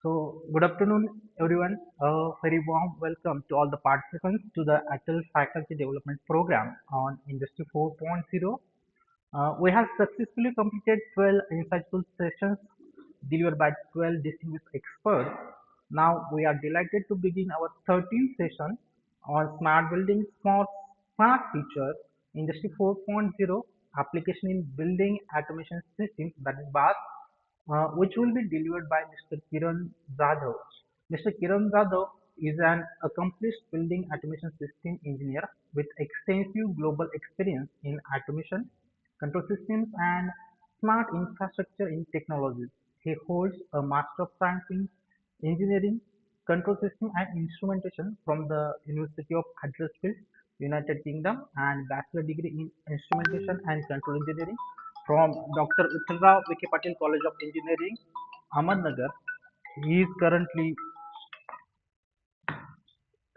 Good afternoon, everyone. A very warm welcome to all the participants to the Atal Faculty Development Program on Industry 4.0. We have successfully completed 12 insightful sessions delivered by 12 distinguished experts. Now we are delighted to begin our 13th session on smart building, smart features, Industry 4.0 application in building automation systems, that is BAS, which will be delivered by Mr. Kiran Jadhav. Mr. Kiran Jadhav is an accomplished building automation system engineer with extensive global experience in automation, control systems, and smart infrastructure in technologies. He holds a Master of Science in Engineering, Control System and Instrumentation from the University of Huddersfield, United Kingdom, and Bachelor degree in Instrumentation and Control Engineering from Dr. Uttara Vike Patel College of Engineering, Ahmednagar. He is currently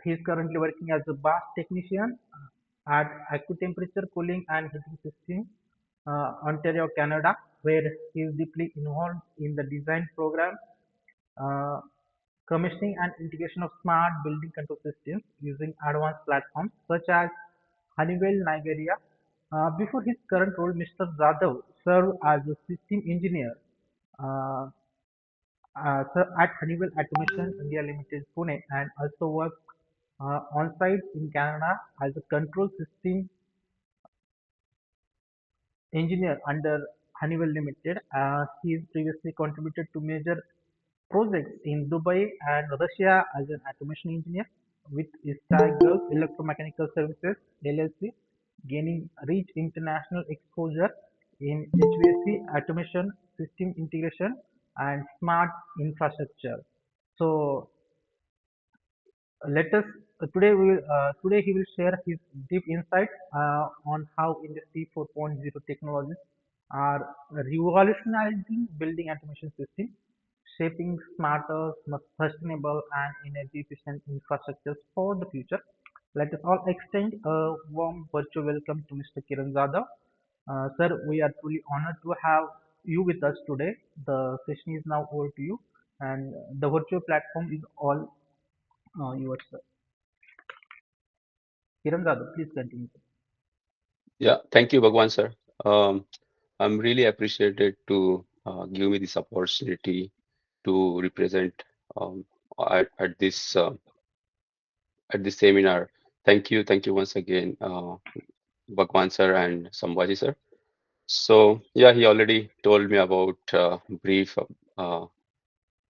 he is currently working as a bath technician at Accu-Temperature Cooling and Heating System, Ontario, Canada, where he is deeply involved in the design program, uh, commissioning and integration of smart building control systems using advanced platforms such as Honeywell Nigeria. Before his current role, Mr. Jadhav served as a system engineer uh, at Honeywell Automation India Limited, Pune, and also worked on-site in Canada as a control system engineer under Honeywell Limited. He has previously contributed to major projects in Dubai and Russia as an automation engineer with Stagger Electromechanical Services LLC, gaining rich international exposure in HVAC automation, system integration, and smart infrastructure. So let us today he will share his deep insights on how Industry 4.0 technologies are revolutionizing building automation systems, shaping smarter, sustainable, and energy efficient infrastructures for the future. Let us all extend a warm virtual welcome to Mr. Kiran Jadhav. Sir, we are truly honored to have you with us today. The session is now over to you, and the virtual platform is all yours, sir. Kiran Jadhav, please continue. Yeah, thank you, Bhagwan sir. Um, I'm really appreciated to give me this opportunity to represent um, at this seminar. Thank you once again, Bhagwan sir and Sambhaji sir. So yeah, he already told me about brief uh,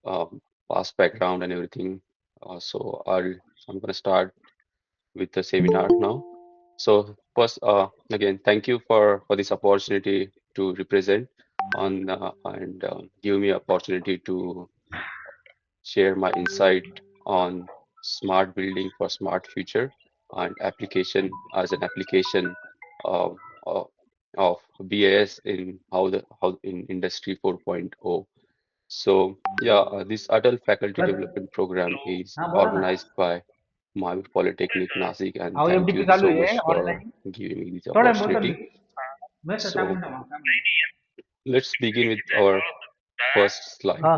uh, past background and everything. I'm gonna start with the seminar now. So first, again, thank you for this opportunity to represent on and give me opportunity to share my insight on smart building for smart future and application as an application of of, of BAS in how in Industry 4.0. So yeah, this Atal Faculty sir Development Program is हाँ बोला ना. organized by Mahavir Polytechnic, Nashik, and अहो thank FDP you चालू so आहे much for online. giving me this थोड्या बोलतो मी. opportunity. मी sir So टाकून ठेवा काय म्हणते. let's begin with our first slide. हा.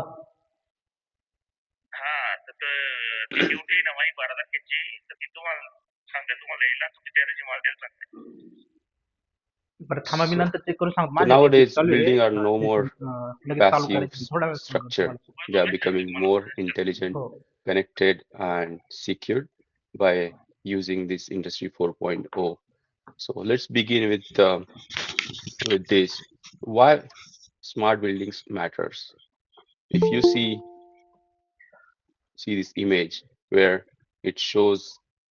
बरं थांबा मी So, नंतर चेक करून सांगतो so माझ्या एफडीपी nowadays, चालू आहे. building are no session more लगेच चालू passive करायचं थोड्या वेळ फोन करतो structure. तुम्हाला. They are becoming more intelligent, हो. connected, and secured by using this Industry 4.0. So let's begin with this. Why smart buildings matters? If you see this image where it shows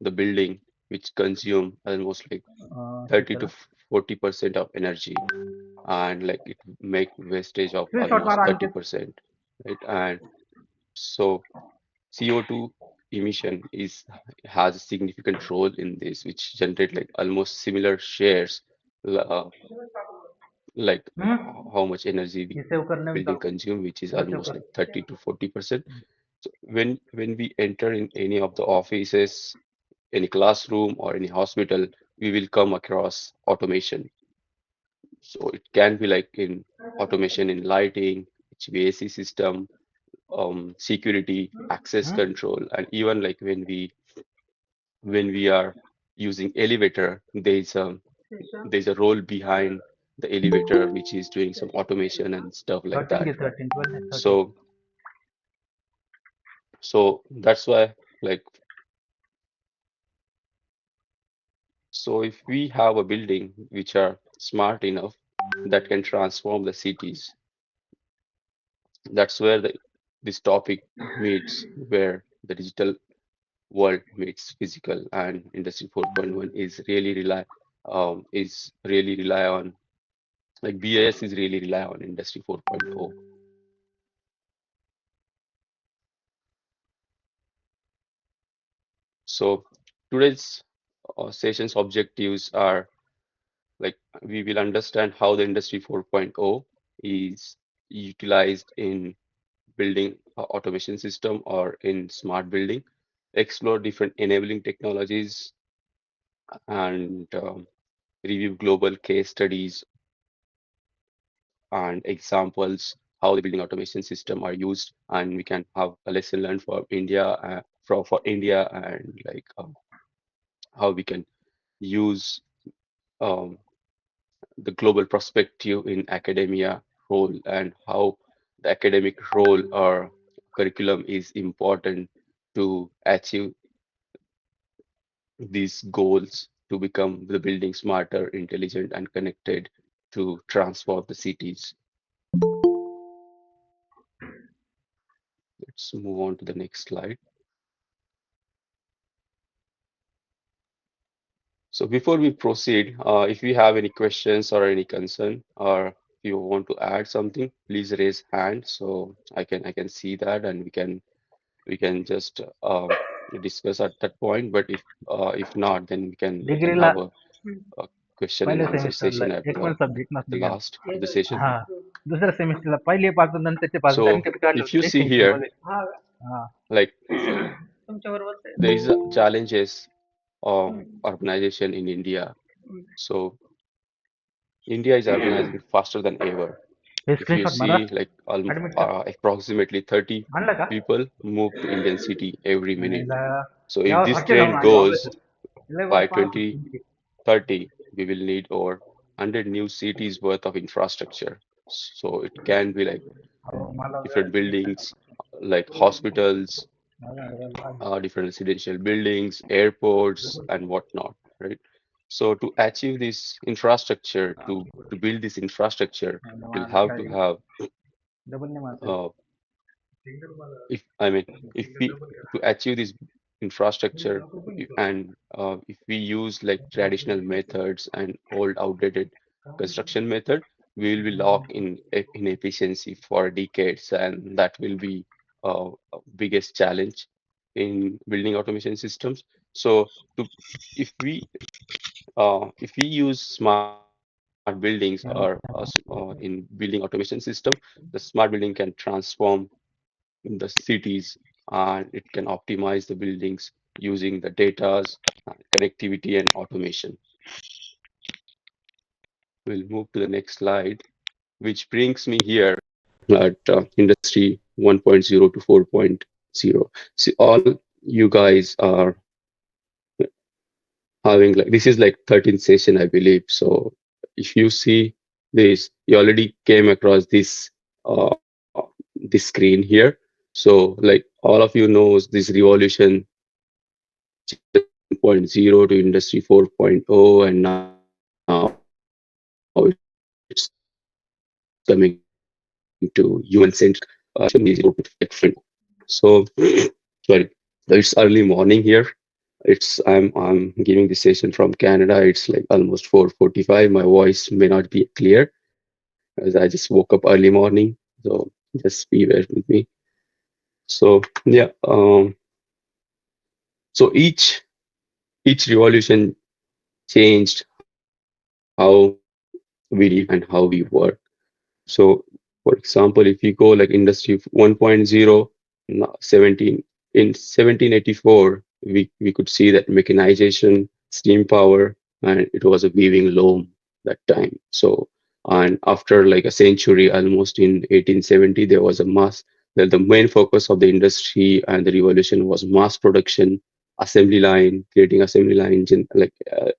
the building which consume almost like 30 ठीक to आहे. 40% of energy, and like it make wastage of screenshot almost मारा आणि ते. 30%, right? And so CO2 emission is has a significant role in this, which generate like almost similar shares, uh, like hmm. how much energy हे the save कर नवीन building चालू कर. consume, which is सगळं save almost कर. like 30 to 40%. So when we enter in any of the offices, any classroom or any hospital, we will come across automation. So it can be like in automation in lighting, HVAC system, security, access Hmm? control, and even like when we are using elevator, there's a role behind the elevator which is doing some automation and stuff like 13 that. ke 13, 12 and 13. So that's why like so if we have a building which are smart enough that can transform the cities, that's where this topic meets, where the digital world meets physical, and industry 4.1 is really rely on, like BIS is really rely on industry 4.0. So today's session's objectives are like we will understand how the industry 4.0 is utilized in building automation system or in smart building, explore different enabling technologies, and review global case studies and examples how the building automation system are used, and we can have a lesson learned for India, for India, and like how we can use um, the global perspective in academia role, and how the academic role or curriculum is important to achieve these goals to become the building smarter, intelligent, and connected to transform the cities. Let's move on to the next slide. So before we proceed, if you have any questions or any concern, or if you want to add something, please raise hand so I can see that, and we can just discuss at that point. But if not, then we can डिग्रीला have a question and पहिल्या answer सेमिस्टरला session at एक पण subject the नसतं घ्यायला. last of the session. हा दुसऱ्या सेमिस्टरला पहिले पासून नंतरचे पासून कारण So की काढलं if you होतं एक see here, सेमिस्टरमध्ये. हा like तुमच्याबरोबर there is challenges of urbanization in India. So India is urbanizing faster than ever. हे If you स्क्रीनशॉट मारा see, like ऍडमिट कर approximately 30 आणलं का people move to Indian city every minute. याला So if Yavar this फाटके लावून trend आणलं goes लय वर by पाहत होती. 2030, we will need over 100 new cities worth of infrastructure. So it can be like हो, मला different buildings, like hospitals, different residential buildings, airports, and whatnot, right? So to achieve this infrastructure, to build this infrastructure, we'll have to have double नाही मारता uh, if I mean if we to achieve this infrastructure and if we use like traditional methods and old outdated construction method, we will be locked in inefficiency for decades, and that will be biggest challenge in building automation systems. So to if we use smart buildings or in building automation system, the smart building can transform the cities, and it can optimize the buildings using the data's connectivity and automation. We'll move to the next slide, which brings me here at Industry 1.0 to 4.0. See, all you guys are having like this is like 13th session, I believe. So if you see this, you already came across uh, this screen here. So like all of you knows this revolution, which is Industry 1.0 to Industry 4.0, and now it's coming to human-centric automation is like friend. So sorry, it's early morning here. I'm giving this session from Canada. It's like almost 4:45. My voice may not be clear as I just woke up early morning. So just be aware with me. So yeah, so each revolution changed how we live and how we work. So for example, if you go like Industry 1.0, 17 in 1784, we could see that mechanization, steam power, and it was a weaving loom that time. So and after like a century, almost in 1870, there was a the main focus of the industry and the revolution was mass production, assembly line, creating assembly line,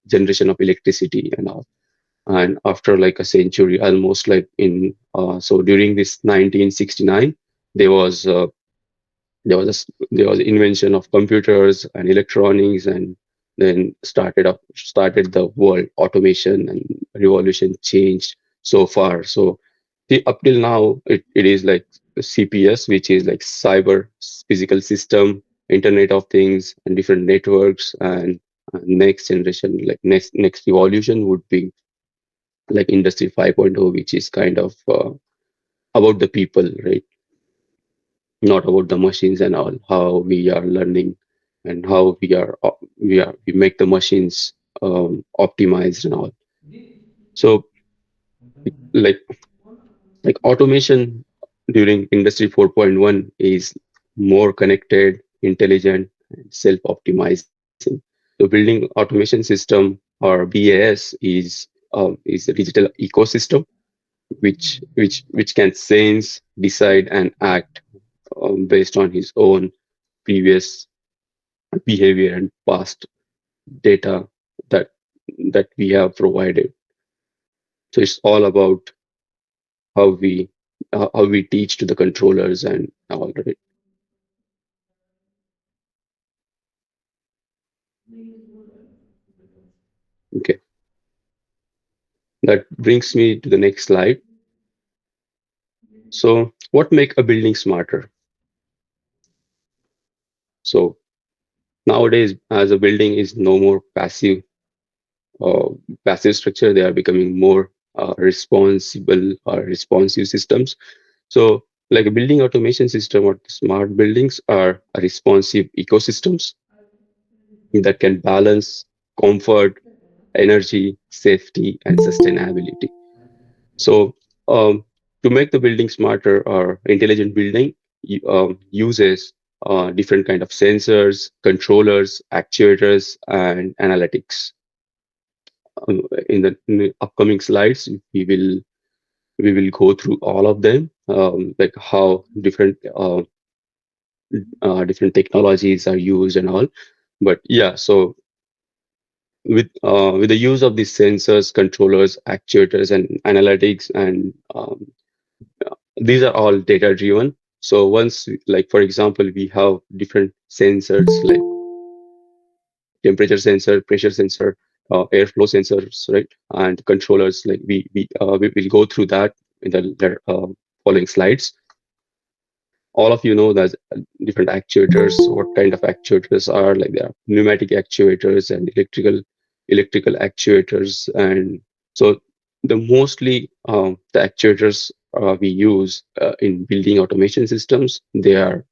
generation of electricity and all. And after like a century, almost like in so during this 1969, there was there was invention of computers and electronics, and then started the world automation and revolution changed so far. So up till now, it is like CPS, which is like cyber physical system, Internet of Things, and different networks. And next generation, like next evolution would be like Industry 5.0, which is kind of about the people, right? Not about the machines and all. How we are learning and how we make the machines optimized and all. So like like automation during Industry 4.1 is more connected, intelligent, and self-optimizing. So building automation system or BAS is a digital ecosystem which can sense, decide, and act based on his own previous behavior and past data that that we have provided. So it's all about how we teach to the controllers and all, right? Okay, that brings me to the next slide. So what make a building smarter? So nowadays, as a building is no more uh, passive structure, they are becoming more responsible or responsive systems. So like a building automation system or smart buildings are responsive ecosystems that can balance comfort, energy, safety, and sustainability. So, to make the building smarter or intelligent building uses different kind of sensors, controllers, actuators, and analytics. In the upcoming slides, we will go through all of them, like how different technologies are used and all. But yeah, so with the use of these sensors, controllers, actuators, and analytics, and these are all data driven. So like for example, we have different sensors like temperature sensor, pressure sensor, airflow sensors, right? And controllers. Like we will go through that in the following slides. All of you know that different actuators, what kind of actuators are, like there are pneumatic actuators and electrical actuators. And so the mostly the actuators we use in building automation systems, they're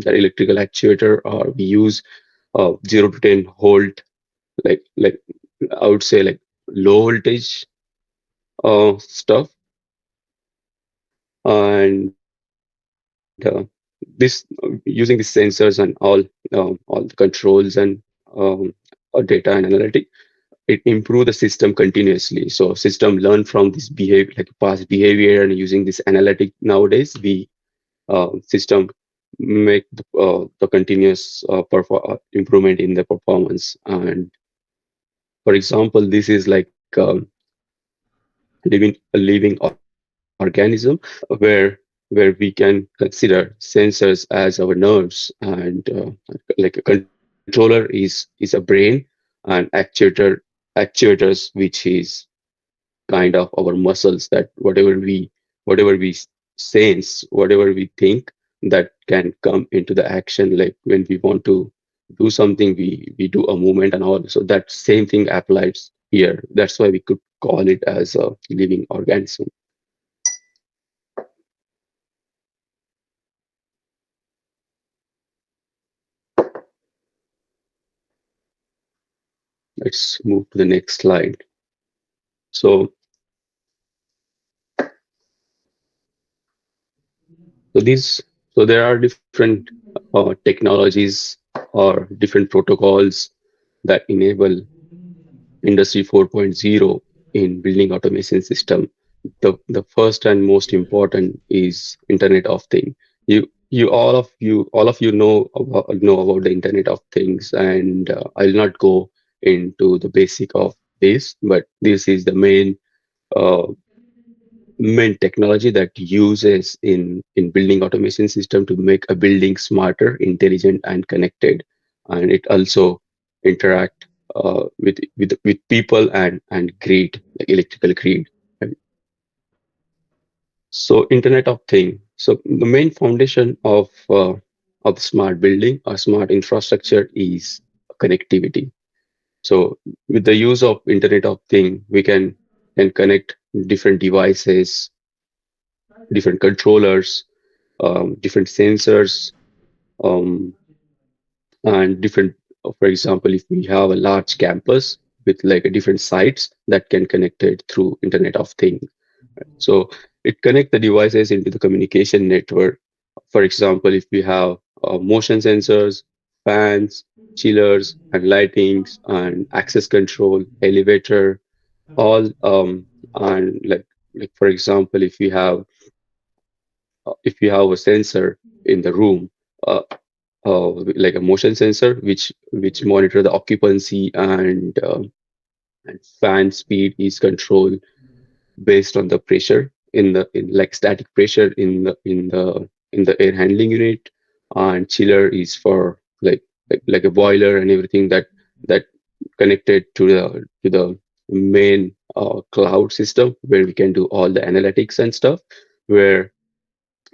electrical actuator, or we use 0 to 10 volt, like I would say like low voltage stuff. And this using these sensors and all the controls and data and analytic, it improve the system continuously. So system learn from this behavior, like past behavior, and using this analytic nowadays, we system make the continuous improvement in the performance. And for example, this is like a living organism where we can consider sensors as our nerves, and like a controller is a brain, and actuators, which is kind of our muscles, that whatever we sense, whatever we think, that can come into the action. Like when we want to do something, we do a movement and all. So that same thing applies here. That's why we could call it as a living organism. Let's move to the next slide. So, so these, so there are different technologies or different protocols that enable Industry 4.0 in building automation system. The first and most important is Internet of Things. you know about the Internet of Things, and I'll not go into the basic of this, but this is the uh, main technology that uses in building automation system to make a building smarter, intelligent, and connected, and it also interact with people and grid, like electrical grid. So Internet of Thing. So the main foundation of smart building or smart infrastructure is connectivity. So with the use of Internet of Thing, we can connect different devices, different controllers, different sensors, um, and different. For example, if we have a large campus with like a different sites that can connect it through Internet of Things. So it connects the devices into the communication network. For example, if we have motion sensors, fans, chillers, and lightings, and access control, elevator, all and like for example, if we have a sensor in the room, uh, like a motion sensor, which monitor the occupancy and fan speed is controlled based on the pressure in like static pressure in the air handling unit, and chiller is for like a boiler and everything that connected to the main cloud system where we can do all the analytics and stuff, where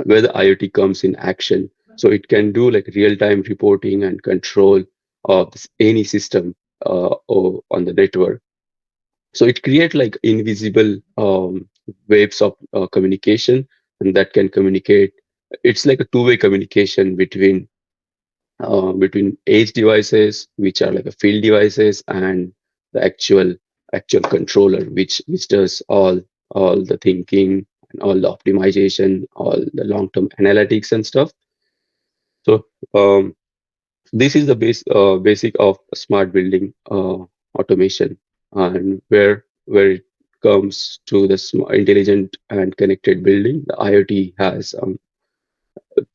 where the IoT comes in action. So it can do like real-time reporting and control of any system on the network. So it creates like invisible waves of communication, and that can communicate. It's like a two-way communication between edge devices, which are like a field devices, and the actual controller, which does all the thinking and all the optimization, all the long-term analytics and stuff. So this is the basic of smart building automation, and where it comes to the intelligent and connected building, the IoT has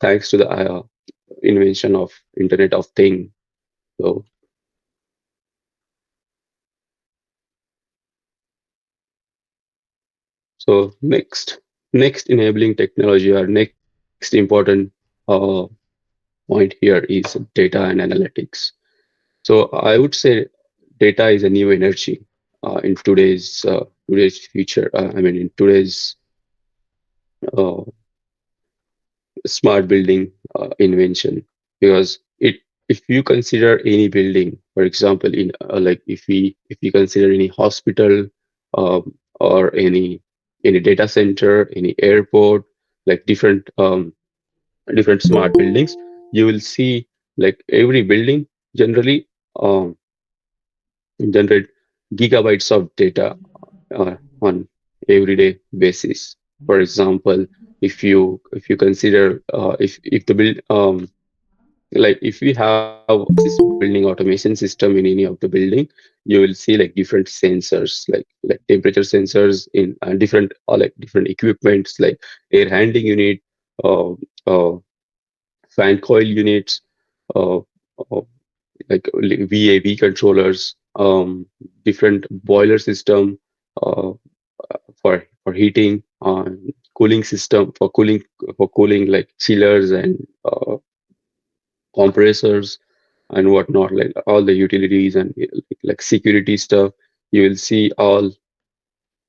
thanks to the invention of Internet of Thing. So next enabling technology or next important uh, point here is data and analytics. So I would say data is a new energy in today's future. I mean, in today's uh, smart building invention, because it if you consider any building, for example, in like if you consider any hospital, or any data center, any airport, like different smart buildings, you will see like every building generally um, generate gigabytes of data on everyday basis. For example, if you consider if the build like if we have this building automation system in any of the building, you will see like different sensors, like temperature sensors in different or like different equipments like air handling unit, uh, uh, fan coil units, uh, uh, like VAV controllers, different boiler system uh, for heating, cooling system for cooling like chillers and compressors and whatnot, like all the utilities and like security stuff. You will see all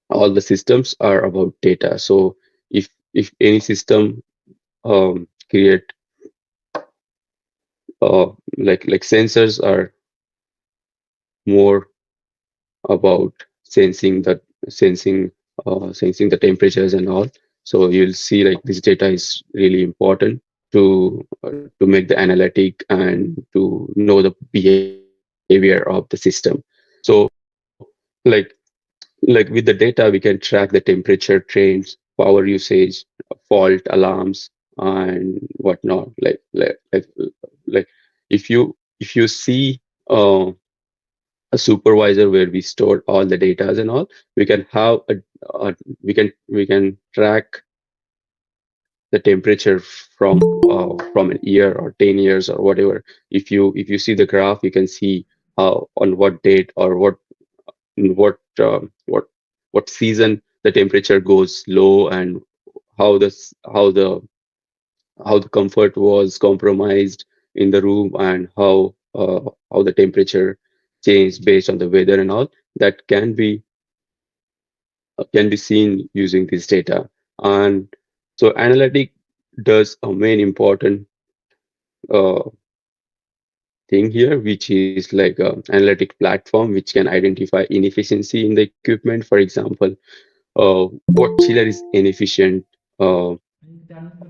the systems are about data. So if any system create like sensors are more about sensing sensing the temperatures and all. So you'll see like this data is really important to make the analytic and to know the behavior of the system. So like like with the data we can track the temperature trends, power usage, fault alarms, and whatnot. Like if you see a supervisor where we store all the data and all, we can have a we can track the temperature from an year or 10 years or whatever. If you see the graph, you can see how on what date or what what season the temperature goes low, and how this how the comfort was compromised in the room, and how the temperature changed based on the weather and all that can be seen using this data. And so analytic does a main important uh, thing here, which is like a analytic platform which can identify inefficiency in the equipment. For example, what chiller is inefficient. Uh,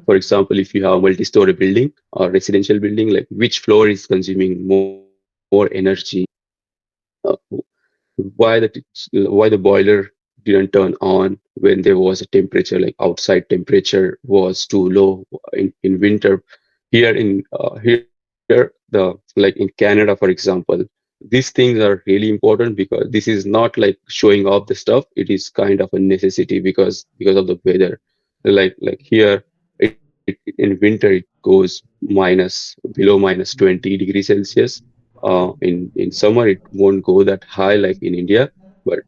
for example, if you have a multi-story building or residential building, like which floor is consuming more energy, uh, why why the boiler didn't turn on when there was a temperature, like outside temperature was too low in winter. Here the like in Canada, for example, these things are really important because this is not like showing off the stuff. It is kind of a necessity because of the weather. Like here, in winter it goes below minus 20 degrees Celsius. In summer it won't go that high like in India, but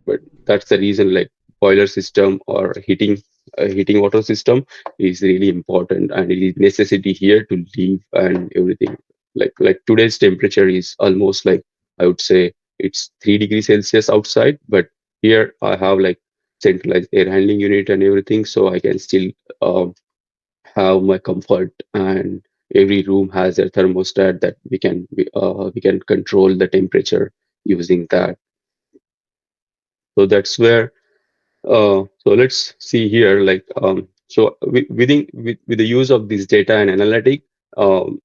but that's the reason, like boiler system or heating water system is really important, and it is necessity here to live and everything. Like today's temperature is almost like, I would say, it's 3 degrees Celsius outside, but here I have like centralized air handling unit and everything, so I can still um, have my comfort, and every room has a thermostat that we can control the temperature using that. So that's where so let's see here, like with the use of this data and analytic, um,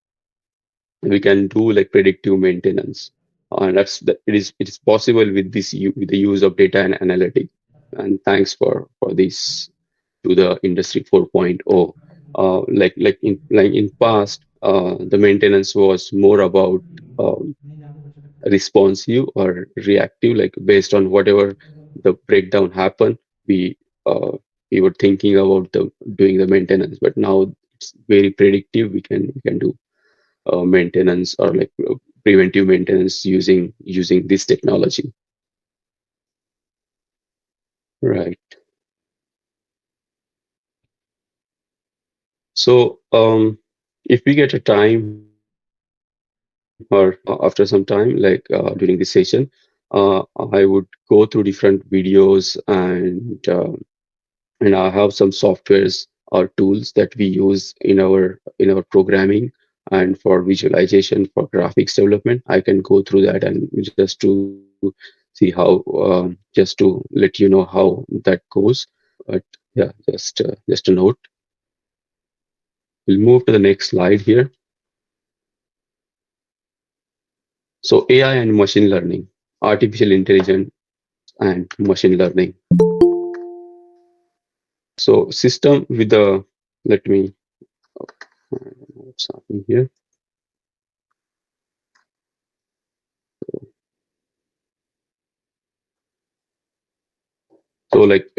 we can do like predictive maintenance, and it is possible with with the use of data and analytic. And thanks for this to the industry 4.0. Like in past, the maintenance was more about um, responsive or reactive, like based on whatever the breakdown happened, we uh, we were thinking about the doing the maintenance. But now it's very predictive. We can do maintenance or like preventive maintenance using this technology. Right. So if we get a time or after some time, like during this session, I would go through different videos, and I have some softwares or tools that we use in our programming and for visualization for graphics development. I can go through that and just to see how just to let you know how that goes. But yeah, just a note. We'll move to the next slide here. So AI and machine learning, artificial intelligence and machine learning. So system with the let me I don't know what's happening here. So like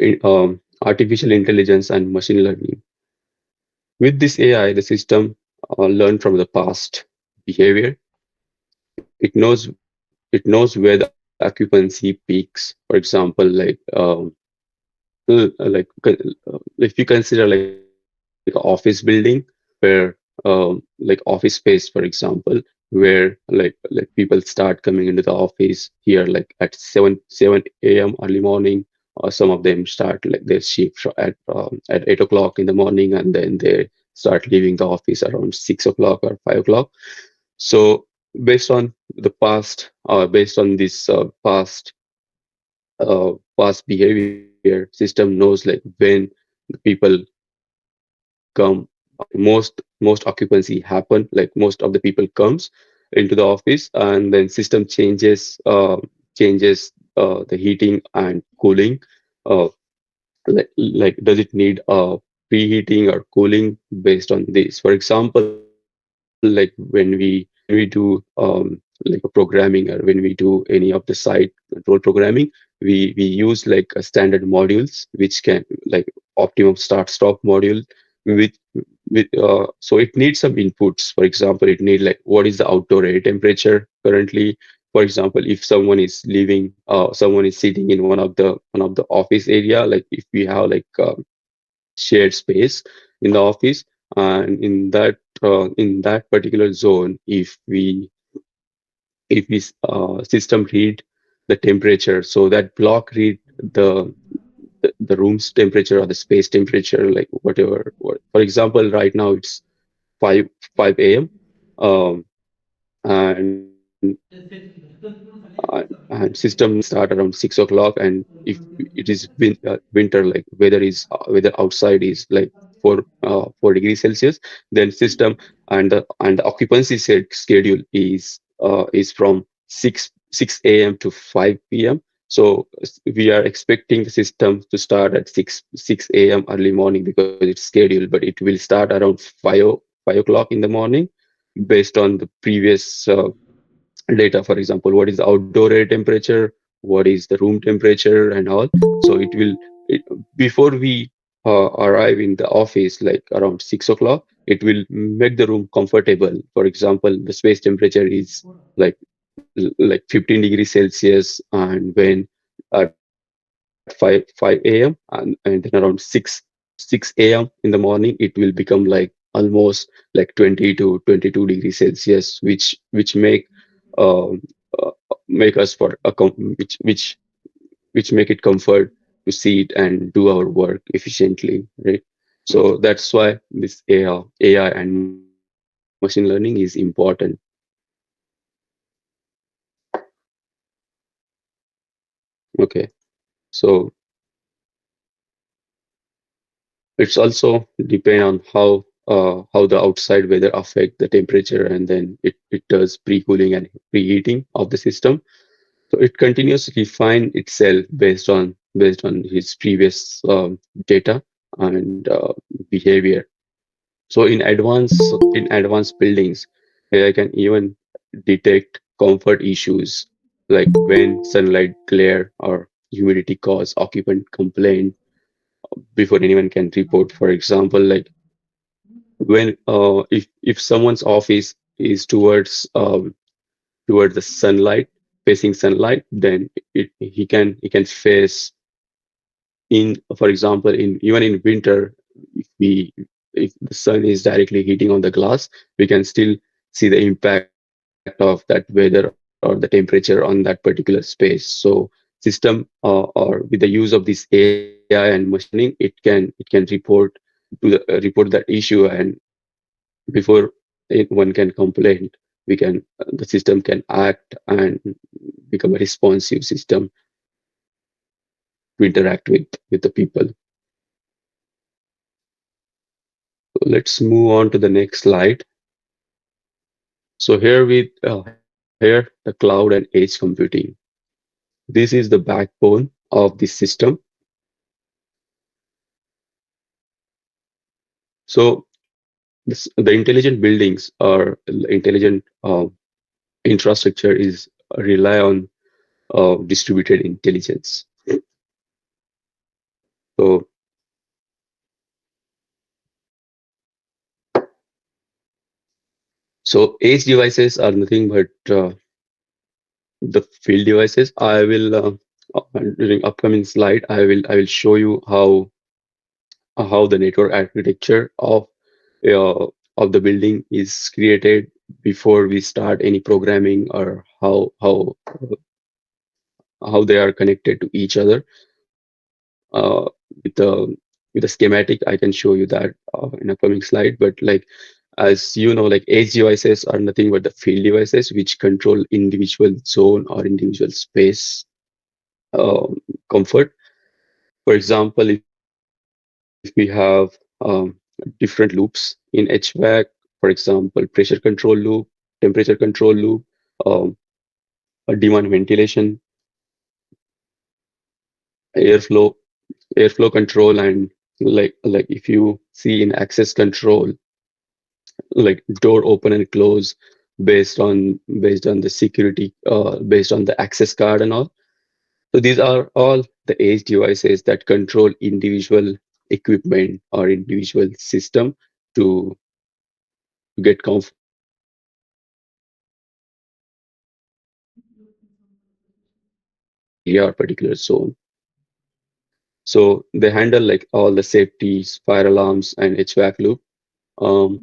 artificial intelligence and machine learning. With this AI, the system learn from the past behavior. It knows where the occupancy peaks. For example, if you consider like an office building where like office space, for example, where like people start coming into the office here like at 7 a.m. early morning, or some of them start like their shift at 8 o'clock in the morning, and then they start leaving the office around 6 o'clock or 5 o'clock. So based on the past, based on this past behavior, system knows like when the people come, most occupancy happen, like most of the people comes into the office, and then system changes the heating and cooling. uh, like does it need preheating or cooling based on this? For example, like when we do like a programming, or when we do any of the site control programming, we use like a standard modules which can like optimum start stop module, with so it needs some inputs. For example, it need like what is the outdoor air temperature currently. For example, if someone is sitting in one of the office area, like if we have like shared space in the office, and in that particular zone, if we system read the temperature, so that block read the room's temperature or the space temperature, like whatever. For example, right now it's 5 5 a.m. Um, and and system start around 6 o'clock, and if it is winter, like weather outside is like 4 degrees Celsius, then system and the occupancy schedule is from 6 a.m. to 5 p.m. So we are expecting the system to start at 6 a.m. early morning because it's scheduled, but it will start around 5 o'clock in the morning based on the previous data. For example, what is the outdoor air temperature, what is the room temperature, and all. So before we arrive in the office, like around 6 o'clock, it will make the room comfortable. For example, the space temperature is like like 15 degrees Celsius, and when at 5 a.m. and then around 6 a.m. in the morning, it will become like almost like 20 to 22 degrees Celsius, which um, uh, make us for a which make it comfort to sit and do our work efficiently, right? So that's why this AI and machine learning is important. Okay, so it's also depend on how the outside weather affect the temperature, and then it does pre-cooling and preheating of the system. So it continues to refine itself based on his previous data and behavior. So in advanced buildings, AI can even detect comfort issues like when sunlight glare or humidity cause occupant complaint before anyone can report. For example, like when if someone's office is towards the sunlight, facing sunlight, then he can face in, for example, in even in winter, if we if the sun is directly hitting on the glass, we can still see the impact of that weather or the temperature on that particular space. So system or with the use of this AI and machine learning, it can report that issue, and before one can complain, the system can act and become a responsive system to interact with the people. So let's move on to the next slide. So here the cloud and edge computing. This is the backbone of this system. So the intelligent buildings or intelligent infrastructure is rely on distributed intelligence. So edge devices are nothing but the field devices. I will during upcoming slide, I will show you how the network architecture of the building is created before we start any programming, or how they are connected to each other. With the schematic, I can show you that in upcoming slide. But like, as you know, like edge devices are nothing but the field devices which control individual zone or individual space comfort. For example, if we have different loops in HVAC, for example, pressure control loop, temperature control loop, um, a demand ventilation, airflow, airflow control, and like if you see in access control, like door open and close based on the security, based on the access card and all. So these are all the edge devices that control individual equipment or individual system to get comfortable in that particular area or particular zone. So they handle like all the safeties, fire alarms, and HVAC loop. Um,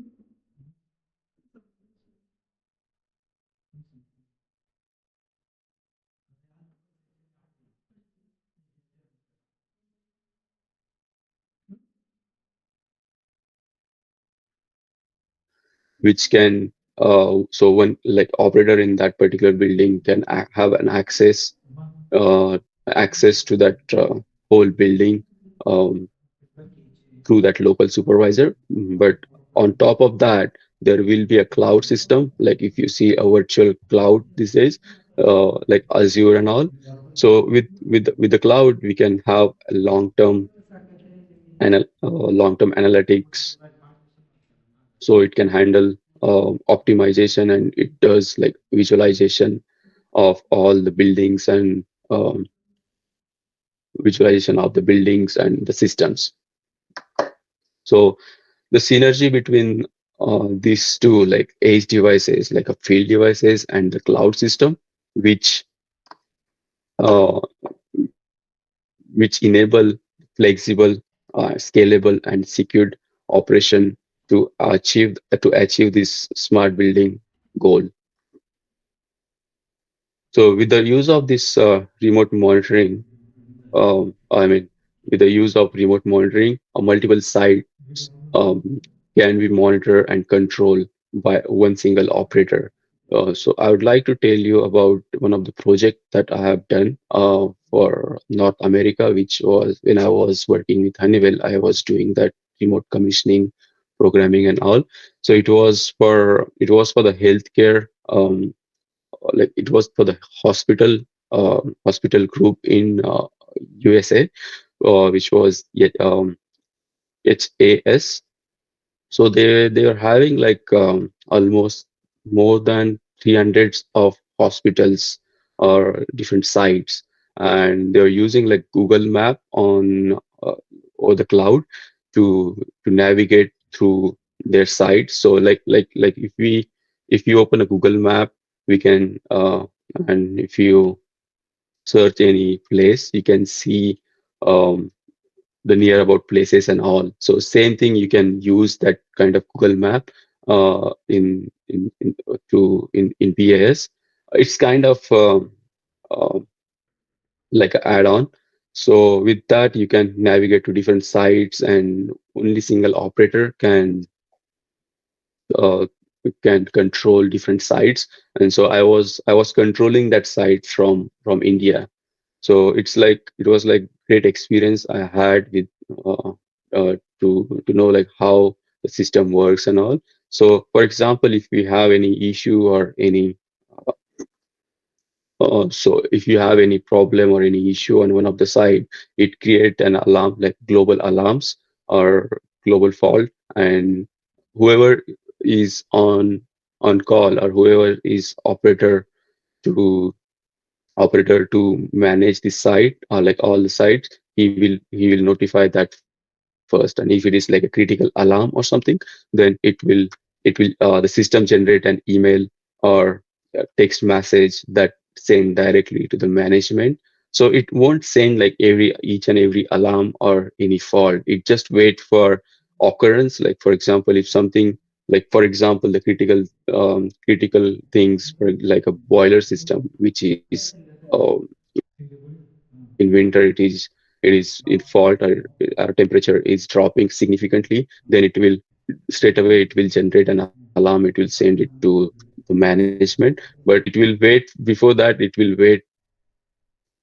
which can so one like operator in that particular building can have an uh, access to that whole building um, through that local supervisor. But on top of that, there will be a cloud system. Like if you see a virtual cloud these days, like Azure and all. So with the cloud, we can have a long-term analytics. So it can handle optimization, and it does like visualization of all the buildings and visualization of the buildings and the systems. So the synergy between these two, like edge devices, like a field devices and the cloud system, which uh, which enable flexible, scalable, and secured operation to achieve this smart building goal. So with the use of this remote monitoring, I mean, with the use of remote monitoring, multiple sites can be monitored and controlled by one single operator. So I would like to tell you about one of the project that I have done for North America, which was when I was working with Honeywell. I was doing that remote commissioning, programming, and all. So it was for the healthcare. Like it was for the hospital group in USA, which was yet HAS. So they are having like almost more than 300 of hospitals or different sites, and they're using like Google Map on or the cloud to navigate through their site. So like if you open a Google Map, we can and if you search any place, you can see um, the near about places and all. So same thing, you can use that kind of Google Map in PAS. It's kind of uh, like an add-on. So with that, you can navigate to different sites, and only single operator uh, can control different sites. And so I was controlling that site from India. So it was like great experience I had with to know like how the system works and all. So for example, if we have any issue or any so if you have any problem or any issue on one of the side, it create an alarm like global alarms or global fault, and whoever is on call or whoever is operator to manage the site or like all the sites, he will notify that first. And if it is like a critical alarm or something, then it will the system generate an email or a text message that send directly to the management. So it won't send like every each and every alarm or any fault. It just wait for occurrence. Like for example, if something like for example the critical things for like a boiler system, which is in winter, it is in fault, or our temperature is dropping significantly, then it will straight away it will generate an alarm. It will send it to the management, but it will wait before that. It will wait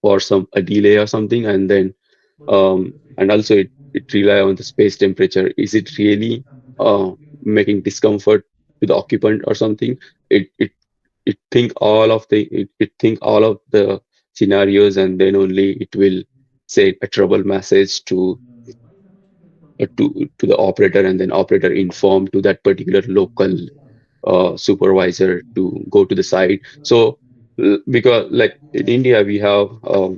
for some a delay or something, and also it rely on the space temperature. Is it really making discomfort to the occupant or something? It think all of the scenarios, and then only it will say a trouble message to the operator, and then operator inform to that particular local supervisor to go to the site. So because like in India we have uh,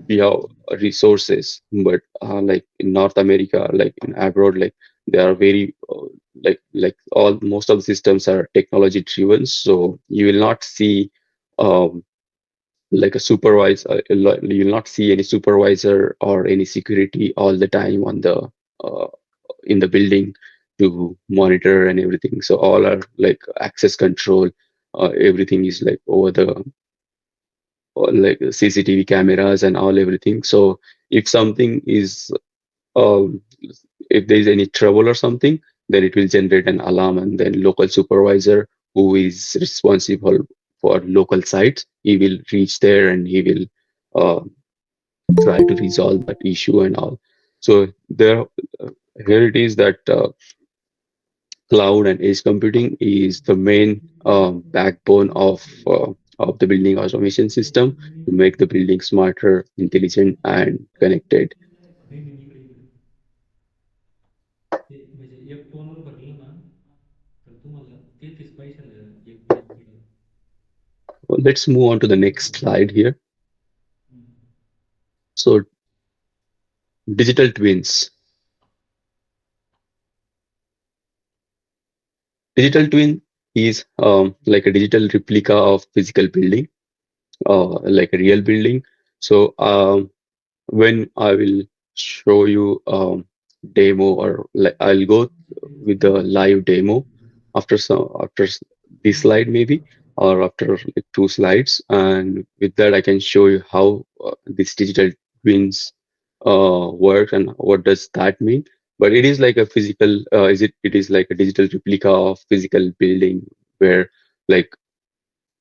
we have resources, but like in North America, like in abroad, like they are very like all most of the systems are technology driven, so you will not see um, like a supervisor. You will not see any supervisor or any security all the time on the uh, in the building to monitor and everything. So all are like access control. Everything is like over the like CCTV cameras and all everything. So if something is um, if there is any trouble or something, then it will generate an alarm, and then local supervisor who is responsible for local sites, he will reach there and he will uh, try to resolve that issue and all. So there, here it is that cloud and edge computing is the main backbone of the building automation system to make the building smarter, intelligent, and connected. नाही नाही इकडे इकडे ते म्हणजे एक toner भरलं ना तर तुम्हाला 33 पैशाला एक kilo. Well, let's move on to the next slide here. So digital twins. Digital twin is like a digital replica of physical building, like a real building. So when I will show you demo, or like I'll go with the live demo after this slide maybe, or after like two slides, and with that I can show you how this digital twins work and what does that mean. But it is like a physical, it is like a digital replica of physical building where like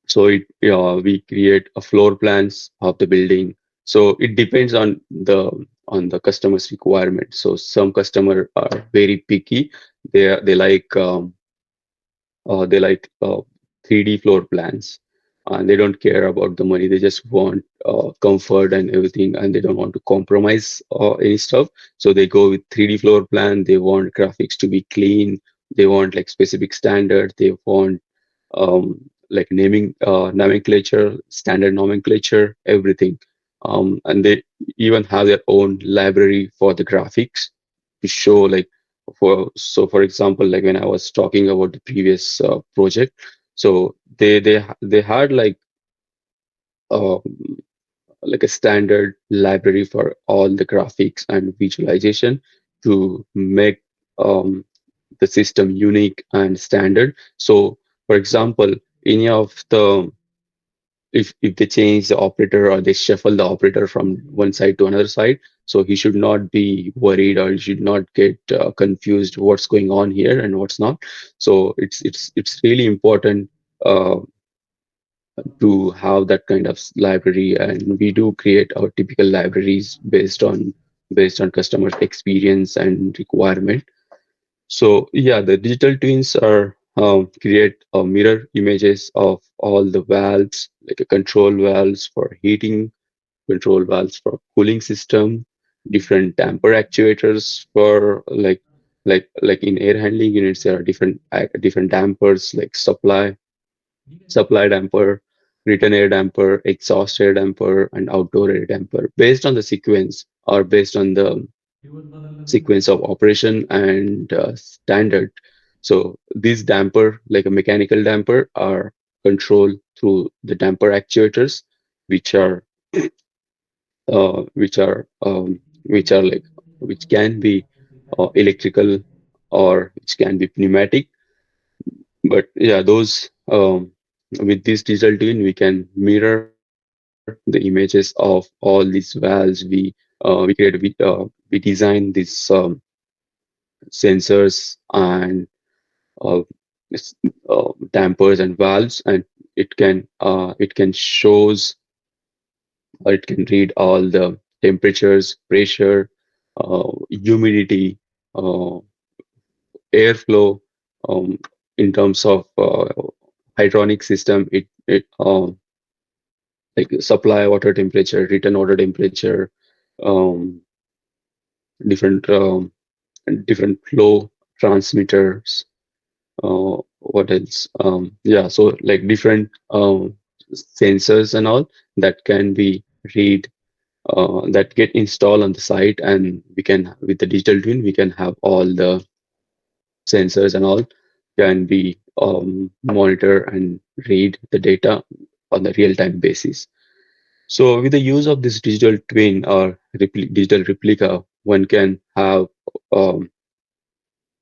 so we create a floor plans of the building. So it depends on the customer's requirement. So some customer are very picky. They like they like 3D floor plans, and they don't care about the money. They just want comfort and everything, and they don't want to compromise any stuff. So they go with 3D floor plan. They want graphics to be clean. They want like specific standard. They want like nomenclature, standard nomenclature, everything. And they even have their own library for the graphics to show like for example, like when I was talking about the previous project, so they had uh, like a standard library for all the graphics and visualization to make um, the system unique and standard. So for example, any of the if they change the operator or they shuffle the operator from one side to another side, so he should not be worried or he should not get confused what's going on here and what's not. So it's really important uh, to have that kind of library, and we do create our typical libraries based on customer experience and requirement. So yeah, the digital twins are create mirror images of all the valves, like a control valves for heating, control valves for cooling system, different damper actuators for like in air handling units there are different dampers like supply damper, return air damper, exhaust air damper, and outdoor air damper based on the sequence or based on the दिवस बदलला तरी sequence of operation and standard. So these damper, like a mechanical damper, are controlled through the damper actuators, which are which are like which can be electrical or which can be pneumatic. But yeah, those with this digital twin, we can mirror the images of all these valves. We design these sensors and uh, dampers and valves, and it can shows or it can read all the temperatures, pressure, humidity, uh, airflow. Um, in terms of hydronic system, it like supply water temperature, return water temperature, um, different different flow transmitters. What else? Yeah, so like different sensors and all that can be read that get installed on the site, and we can, with the digital twin, we can have all the sensors and all can be monitor and read the data on a real-time basis. So with the use of this digital twin or digital replica, one can have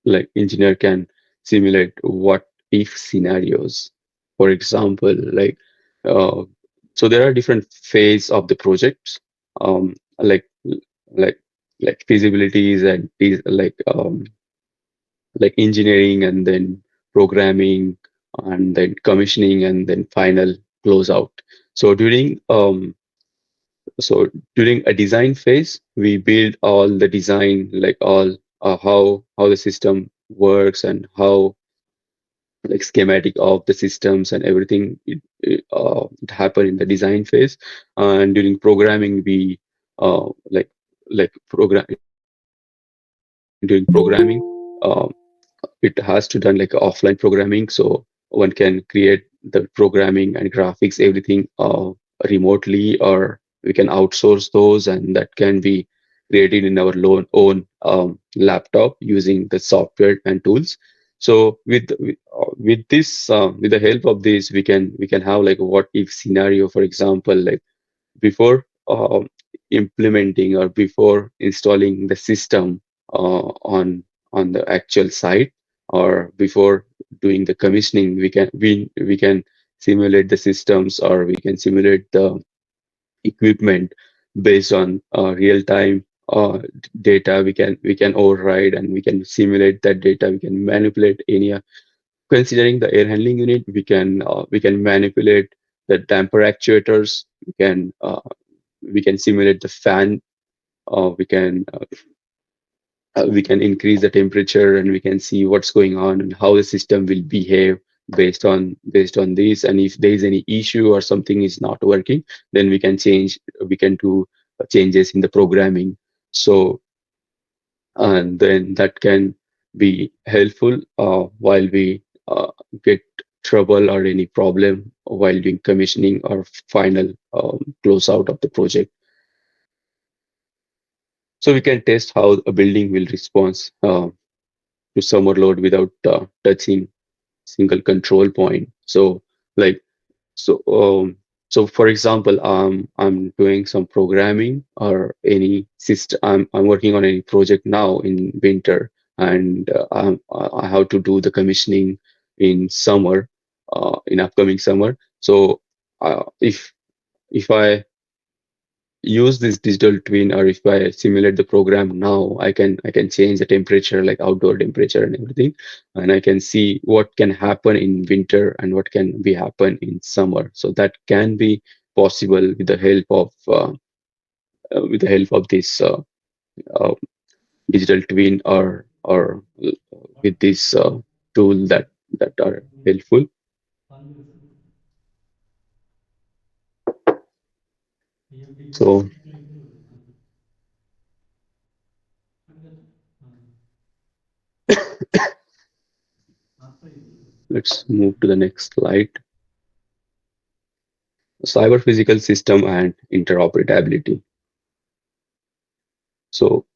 like engineer can simulate what if scenarios. For example, uh, so there are different phase of the projects, like like feasibilities and these like engineering and then programming and then commissioning and then final closeout. So during a design phase, we build all the design, like all how the system works and how like schematic of the systems and everything it happen in the design phase. And during programming, we program during programming. It has to done like offline programming, so one can create the programming and graphics everything remotely, or we can outsource those, and that can be created in our own laptop using the software and tools. So with this with the help of this, we can have like a what if scenario. For example, like before implementing or before installing the system on the actual site, or before doing the commissioning, we can simulate the systems, or we can simulate the equipment based on real-time data. We can override and we can simulate that data. We can manipulate any considering the air handling unit. We can manipulate the damper actuators. We can simulate the fan. We can increase the temperature, and we can see what's going on and how the system will behave based on this. And if there is any issue or something is not working, then we can do changes in the programming. So, and then that can be helpful while we get trouble or any problem while doing commissioning or final close out of the project. So we can test how a building will respond to summer load without touching single control point. Like so so for example, I'm doing some programming or any system. I'm working on any project now in winter, and I have to do the commissioning in summer, in upcoming summer. So if I use this digital twin, or if I simulate the program now, I can change the temperature, like outdoor temperature and everything, and I can see what can happen in winter and what can be happen in summer. So that can be possible with the help of this uh, digital twin, or with this tool that are helpful. So let's move to the next slide. Cyber physical system and interoperability. So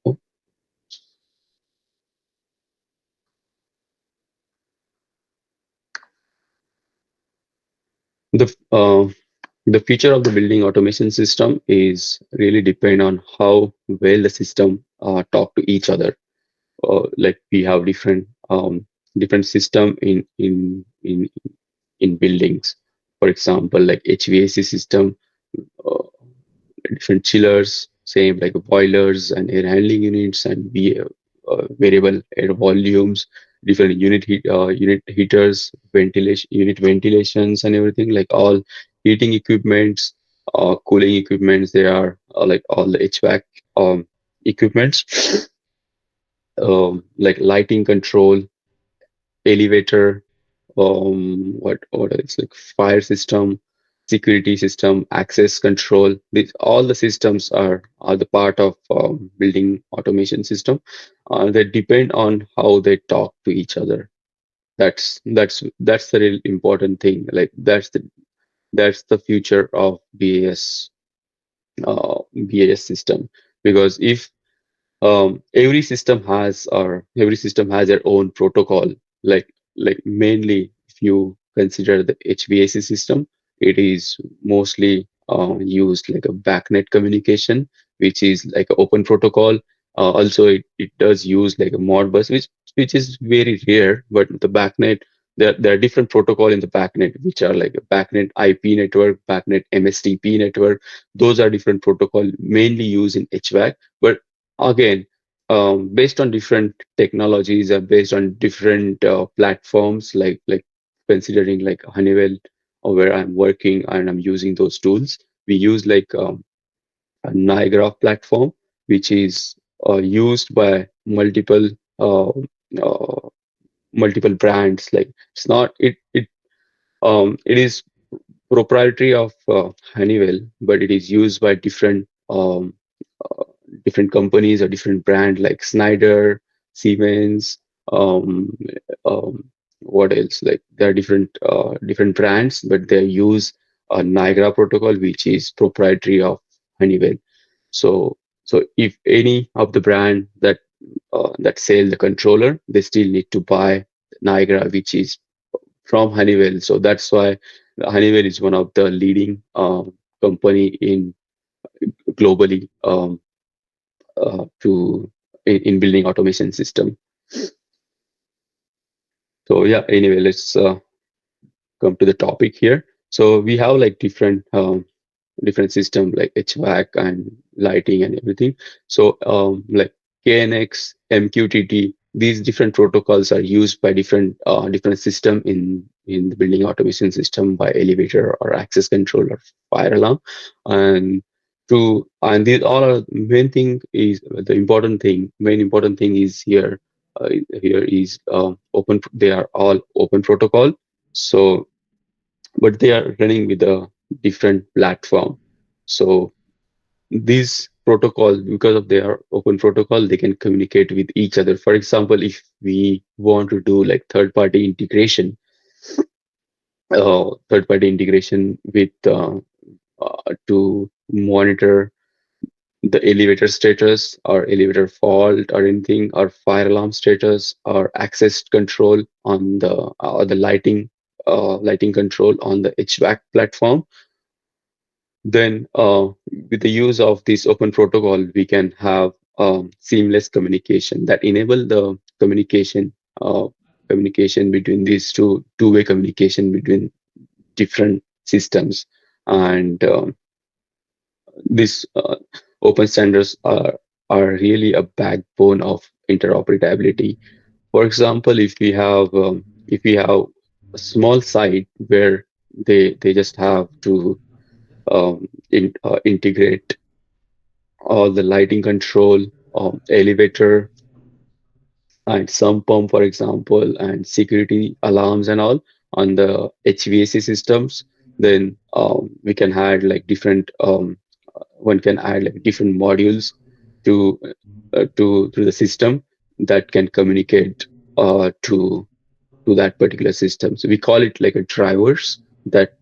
the feature of the building automation system is really depend on how well the system talk to each other. Like we have different system in buildings. For example, like HVAC system, uh, different chillers, same like boilers and air handling units, and variable air volumes, different unit heaters, ventilation unit ventilations, and everything, like all heating equipments, cooling equipments. They are like all the HVAC equipments, like lighting control, elevator, what else, like fire system, security system, access control. These all the systems are the part of building automation system. They depend on how they talk to each other. That's the real important thing. Like that's the future of BAS. BAS system. Because if every system has their own protocol, like mainly if you consider the HVAC system, it is mostly used like a backnet communication, which is like an open protocol. Also it does use like a modbus, which is very rare, but the backnet, there are different protocol in the backnet, which are like a backnet IP network, backnet MSTP network. Those are different protocol mainly used in HVAC. But again, based on different technologies and based on different platforms, like considering like Honeywell, where I'm working and I'm using those tools, we use like a Niagara platform, which is used by uh, uh, multiple brands. Like it is proprietary of Honeywell, but it is used by uh, different companies or different brand like Snyder, Siemens, um, um, what else? Like there are different brands, but they use a Niagara protocol, which is proprietary of Honeywell. So if any of the brand that sell the controller, they still need to buy Niagara, which is from Honeywell. So that's why Honeywell is one of the leading company in globally to in building automation system. So yeah, anyway, let's come to the topic here. So we have like different system like HVAC and lighting and everything. So like KNX, MQTT, these different protocols are used by different system in the building automation system, by elevator or access control or fire alarm. And these all are main thing is the important thing. Main important thing is here. Here is open. They are all open protocol. So but they are running with a different platform. So these protocols, because of their open protocol, they can communicate with each other. For example, if we want to do like third party integration with to monitor the elevator status or elevator fault or anything, or fire alarm status or access control on the or the lighting control on the HVAC platform. Then, with the use of this open protocol, we can have seamless communication that enable the uh, communication between these two-way communication between different systems. And these open standards are really a backbone of interoperability. For example, if we have a small site where they just have to integrate all the lighting control, elevator and sump pump, for example, and security alarms and all on the HVAC systems, then we can add like different one can add like different modules to to the system that can communicate to that particular system. So we call it like a drivers that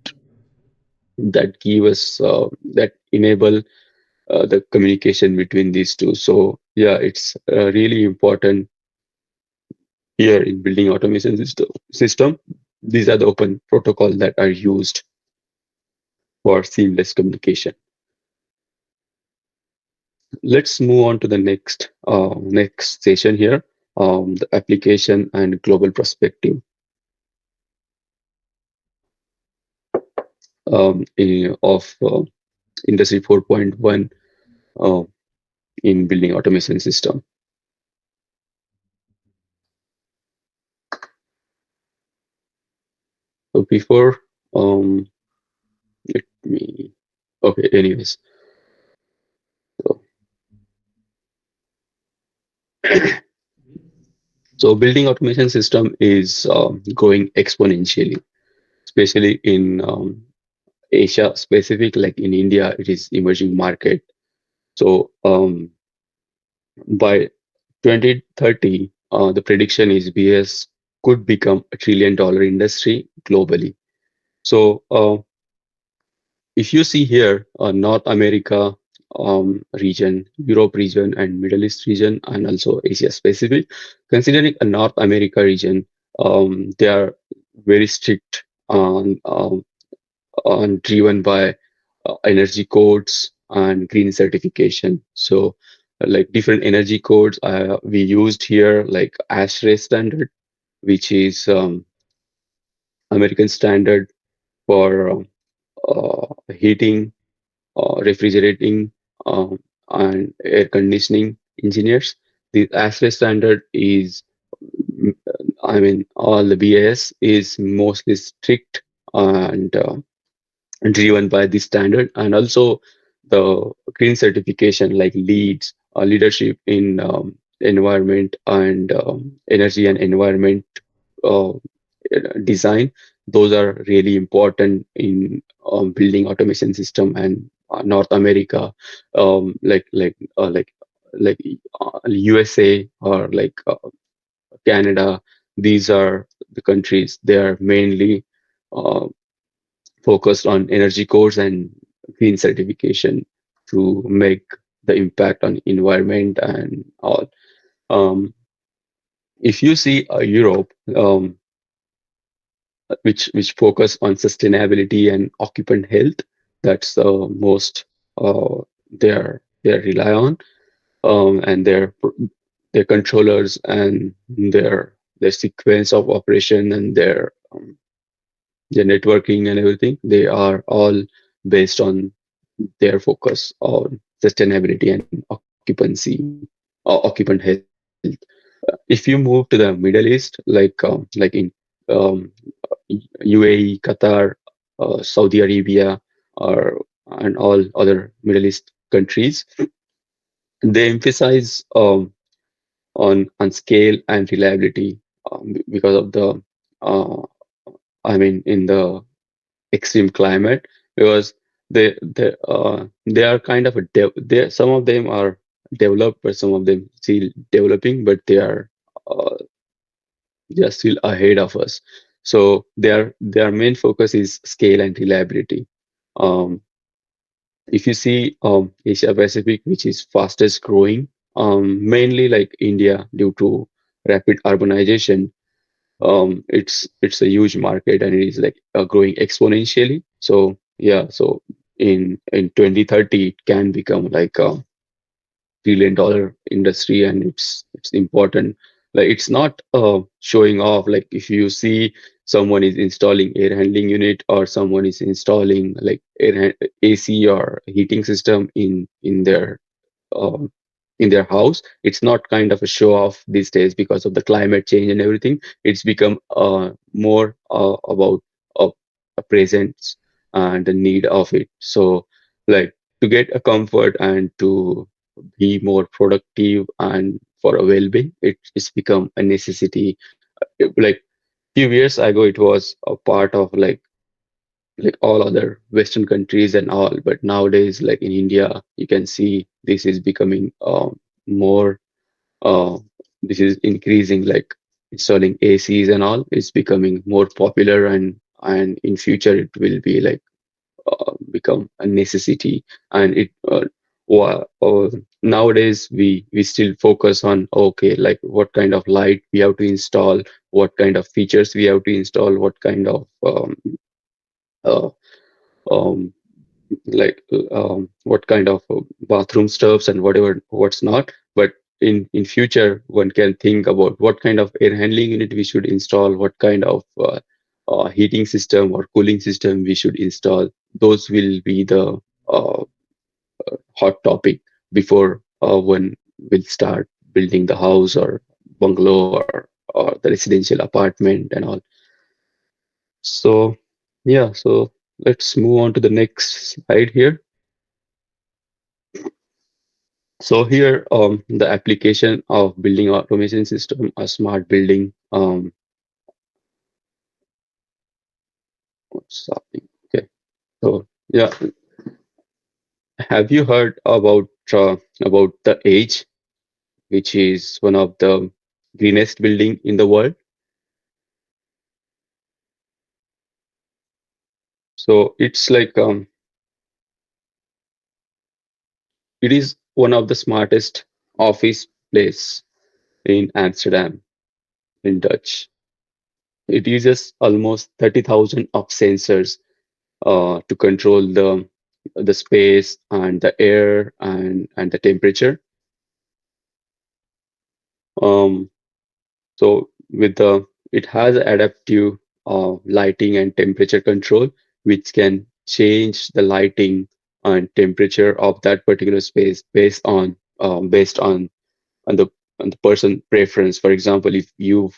give us that enable the communication between these two. So yeah, it's really important here in building automation system. These are the open protocol that are used for seamless communication. Let's move on to the next session here, the application and global perspective of Industry 4.1 uh, in building automation system. So before let me okay, anyways. So, so building automation system is growing exponentially, especially in Asia specific, like in India, it is emerging market. So by 2030, the prediction is BS could become $1 trillion industry globally. So if you see here, North America region, Europe region, and Middle East region, and also Asia Pacific. Considering a North America region, they are very strict on driven by energy codes and green certification. So, like different energy codes we used here, like ASHRAE standard, which is American standard for heating, refrigerating, and air conditioning engineers. The ASHRAE standard is, mm, I mean, all the BAS is mostly strict and driven by this standard, and also the green certification like leads leadership in environment and energy and environment uh, design. Those are really important in building automation system. And North America, like USA or like Canada, these are the countries. They are mainly uh, focused on energy codes and green certification to make the impact on environment and all. Um, if you see Europe, which focus on sustainability and occupant health, that's the most they rely on, and their controllers and their sequence of operation and their networking and everything. They are all based on their focus on sustainability and occupancy or occupant health. If you move to the Middle East, like in um, UAE, Qatar, Saudi Arabia, or and all other Middle East countries, they emphasize on scale and reliability because of the uh, I mean in the extreme climate, because they are kind of they some of them are developed but some of them still developing, but they are still ahead of us. So their main focus is scale and reliability. um, if you see Asia Pacific, which is fastest growing, mainly like India due to rapid urbanization, it's a huge market and it is like growing exponentially. So yeah, so in 2030 it can become like $1 trillion industry, and it's important. Like it's not showing off. Like if you see someone is installing air handling unit or someone is installing like AC or heating system um, in their house, it's not kind of a show off these days because of the climate change and everything. It's become more about uh, a presence and the need of it. So, like to get a comfort and to be more productive and for a well-being, it's become a necessity. Like few years ago, it was a part of like all other Western countries and all. But nowadays, like in India, you can see this is becoming more. Uh, this is increasing. Like installing ACs and all is becoming more popular, and in future it will be like become a necessity. And nowadays we still focus on okay, like what kind of light we have to install, what kind of features we have to install, what kind of uh, um, what kind of bathroom stuffs and what's not. But in future one can think about what kind of air handling unit we should install, what kind of heating system or cooling system we should install. Those will be the uh, hot topic before one will start building the house or bungalow or the residential apartment and all. So yeah, so let's move on to the next slide here. So here, the application of building automation system, a smart building. What's happening? Okay, so yeah, have you heard about the Age, which is one of the greenest building in the world? So it's like It is one of the smartest office place in Amsterdam in Dutch. It uses almost 30,000 of sensors to control the space and the air and the temperature. Um, so with the it has adaptive lighting and temperature control, which can change the lighting and temperature of that particular space based on the on the person preference. For example, if you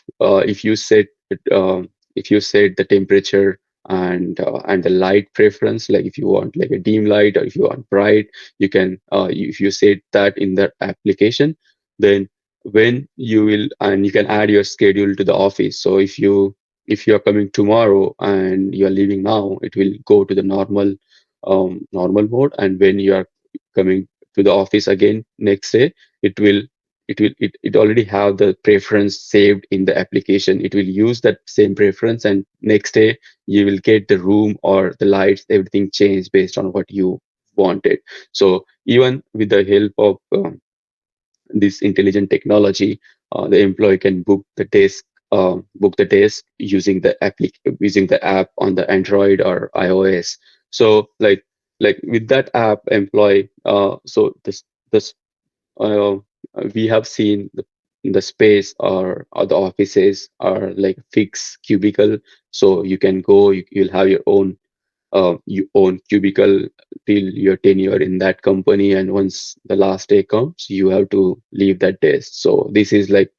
set uh, if you set the temperature and the light preference, like if you want like a dim light or if you want bright, you can if you set that in the application, then when you will and you can add your schedule to the office. So if you are coming tomorrow and you are leaving now, it will go to the normal mode, and when you are coming to the office again next day, it will it already have the preference saved in the application. It will use that same preference, and next day you will get the room or the lights, everything changed based on what you wanted. So even with the help of this intelligent technology, the employee can book the desk using using the app on the Android or iOS. So like with that app, employee so this uh, we have seen the space or the offices are like fixed cubicle, so you can go, you'll have your own you own cubicle till your tenure in that company, and once the last day comes, you have to leave that desk. So this is like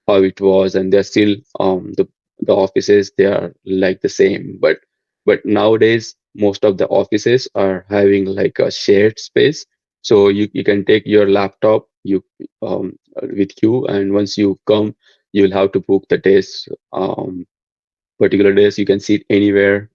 how it was, and they're still the offices they are like the same, but nowadays most of the offices are having like a shared space, so you can take your laptop with you, and once you come, you'll have to book the desk. Particular days you can sit anywhere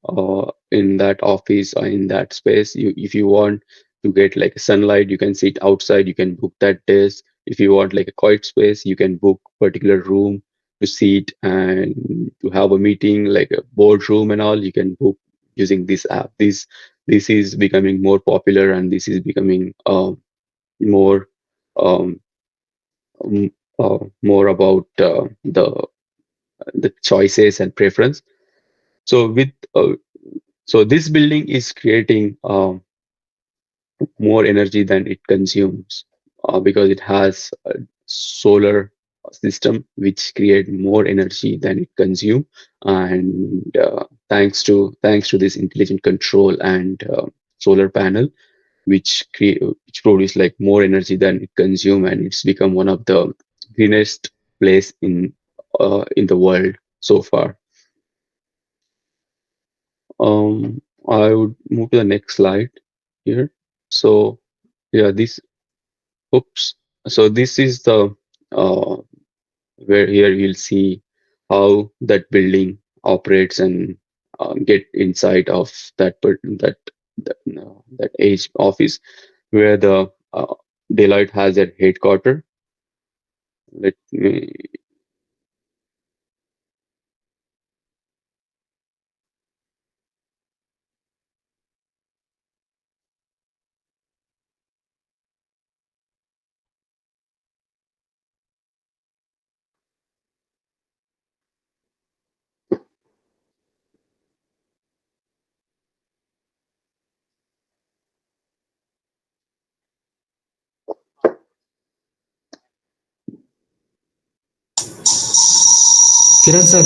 in that office or in that space. If you want to get like sunlight, you can sit outside, you can book that desk. If you want like a quiet space, you can book particular room to sit and to have a meeting like a boardroom and all, you can book using this app. This is becoming more popular, and this is becoming more um, more about the choices and preference. So with so this building is creating more energy than it consumes because it has a solar system which create more energy than it consume, and thanks to this intelligent control and solar panel which produce like more energy than it consume, and it's become one of the greenest place in the world so far. I would move to the next slide here. So yeah, this oops. So this is the uh, where here you'll see how that building operates and get inside of that age office where the Deloitte has their headquarter. Let me. Kiran sir,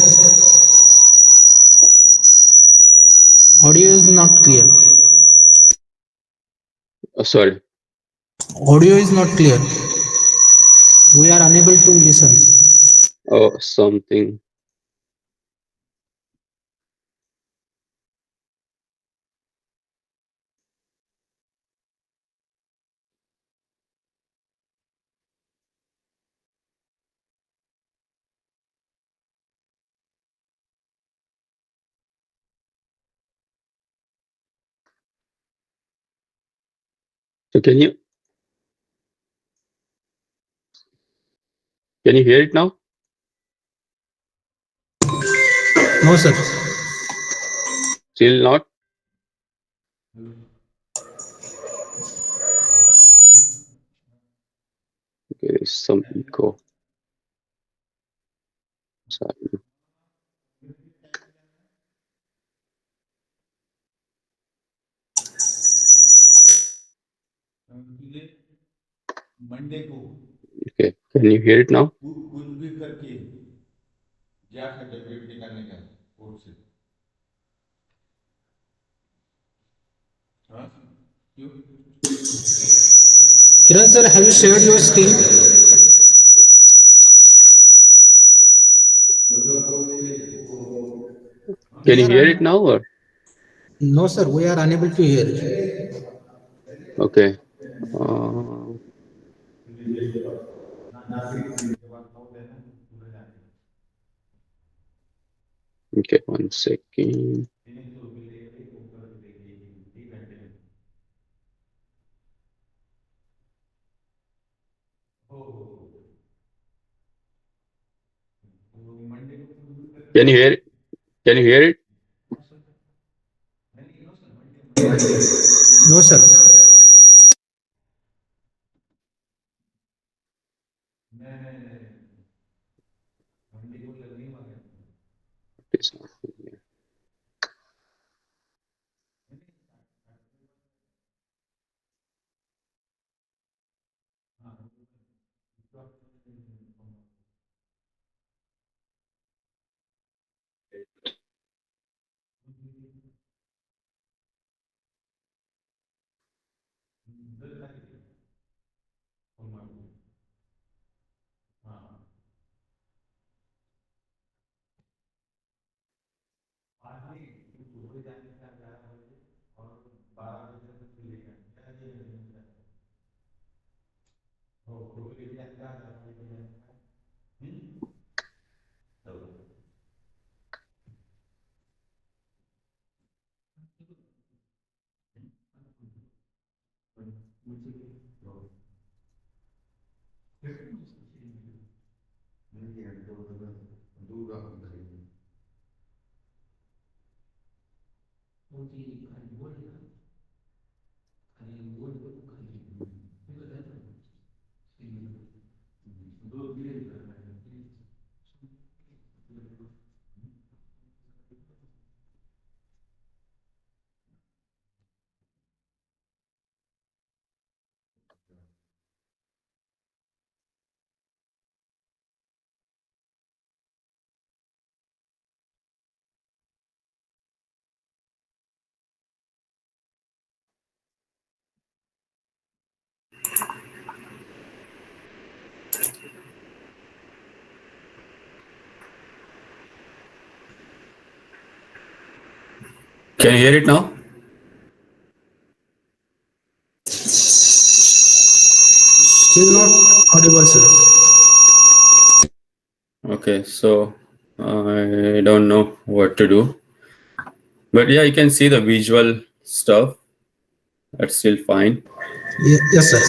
audio is not clear. Sorry. Audio is not clear. We are unable to listen. Oh, something. So can you hear it now? No, sir. Still not. Hello. Okay, there's some echo. Sorry. Okay, can you hear it now? Kiran sir, have you shared your screen? Can We you are hear it now or? no sir, we are unable to hear you. Okay. Uh, okay, one second. Can you hear it? Can you hear it? No sir. It's not here. Can you hear it now? Still not audible sir. Okay, so I don't know what to do. But yeah, you can see the visual stuff. That's still fine. Yes sir.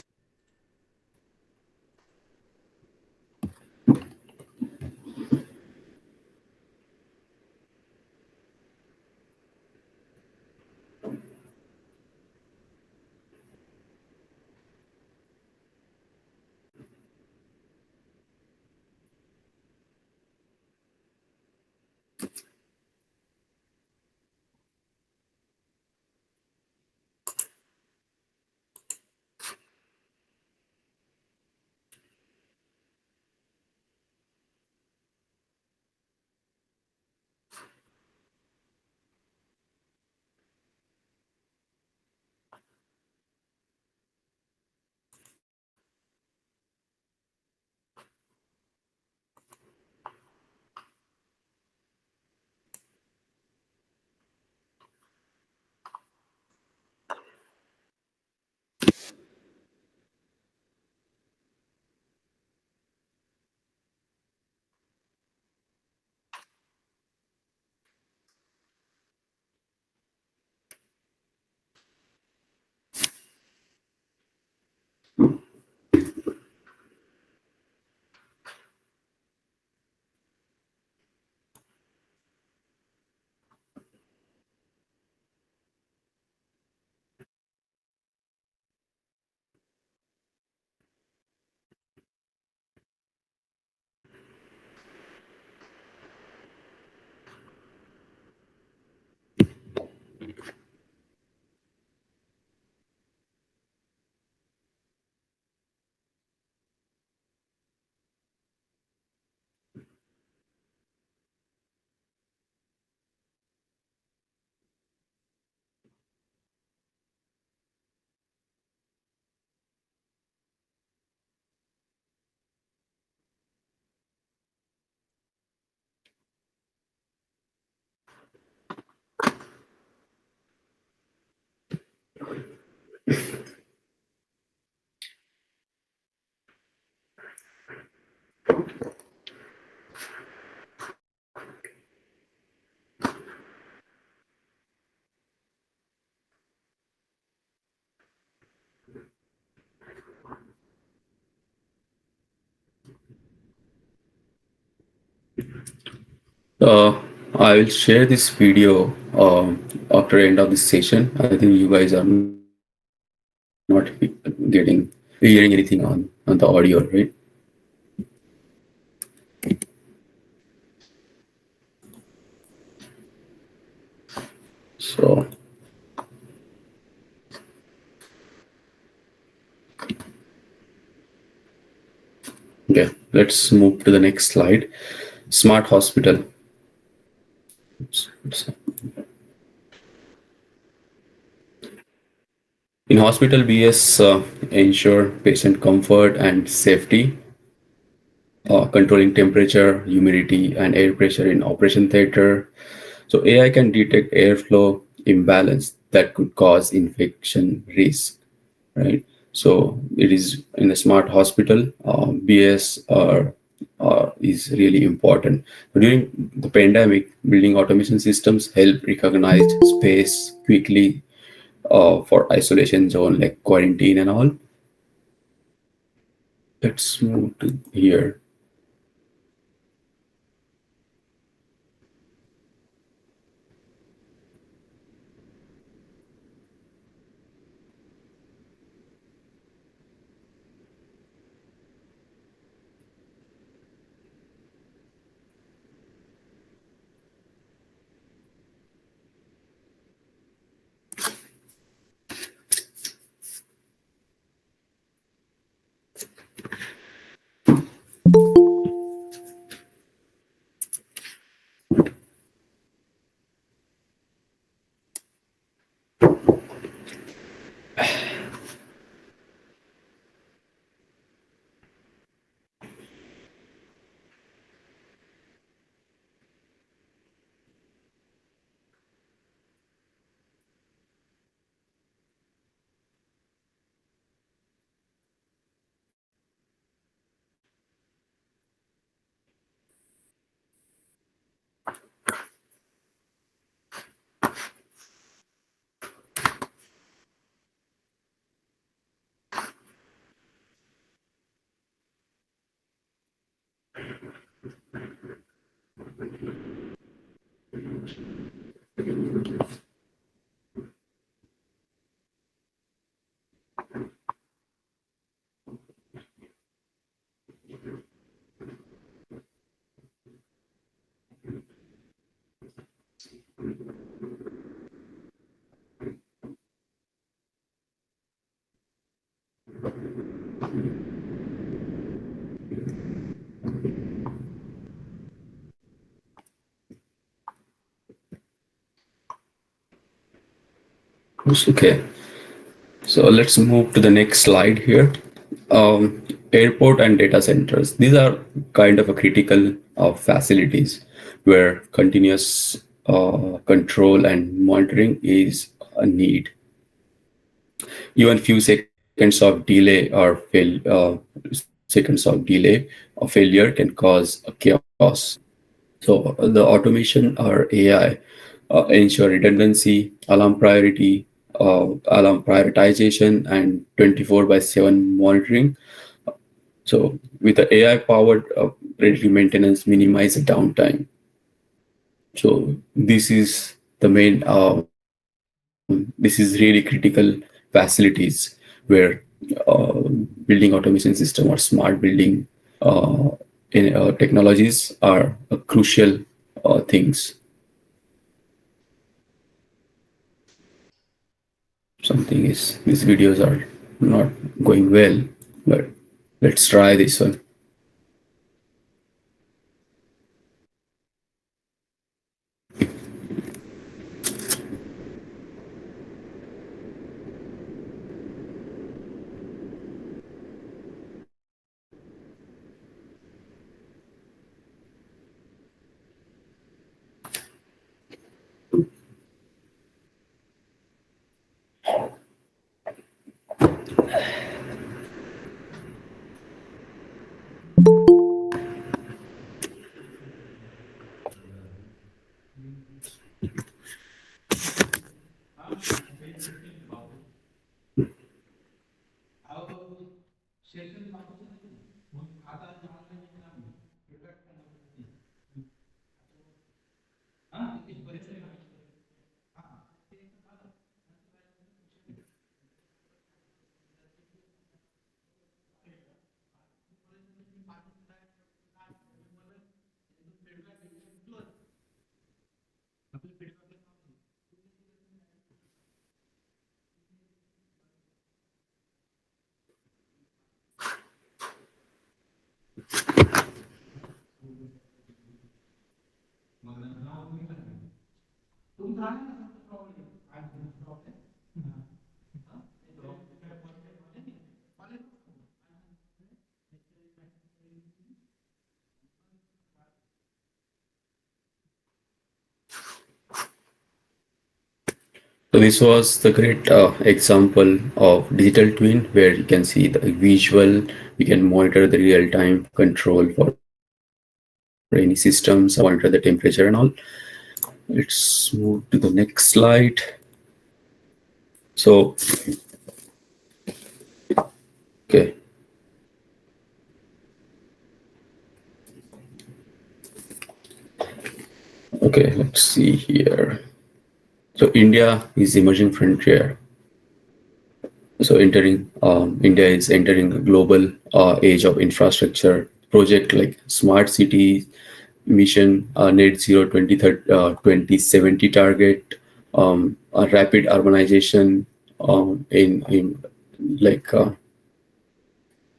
Uh, I will share this video after end of this session. I think you guys are not hearing anything on the audio, right? So okay, let's move to the next slide. Smart hospital. Oops. In hospital, BS ensure patient comfort and safety, controlling temperature, humidity, and air pressure in operation theater. So AI can detect airflow imbalance that could cause infection risk, right? So it is in a smart hospital. BS is really important. During the pandemic, building automation systems help recognize space quickly for isolation zone like quarantine and all. Let's move to here. Okay, so let's move to the next slide here. Airport and data centers. These are kind of a critical facilities where continuous control and monitoring is a need. Even few seconds of delay or failure can cause a chaos. So the automation or AI ensure redundancy, alarm prioritization, and 24 by 7 monitoring. So with the AI powered predictive maintenance, minimize the downtime. So this is the main. This is really critical facilities where building automation system or smart building uh, technologies are crucial things. Something is these videos are not going well, but let's try this one. So this was the great example of digital twin where you can see the visual, you can monitor the real-time control for any systems, monitor the temperature and all. Let's move to the next slide. So, okay, okay, let's see here. So India is emerging frontier. So entering India is entering a global age of infrastructure. Project like smart cities, mission net zero 2070 target, rapid urbanization in like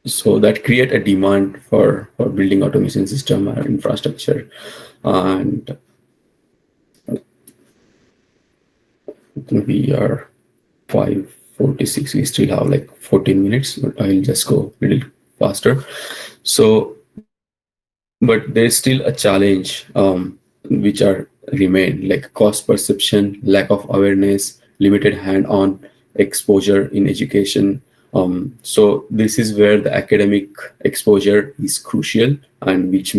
so that create a demand for building automation system and infrastructure. And we are 5:46. We still have like 14 minutes, but I'll just go a little faster. So, but there's still a challenge which are remain like cost perception, lack of awareness, limited hand-on exposure in education. So this is where the academic exposure is crucial and which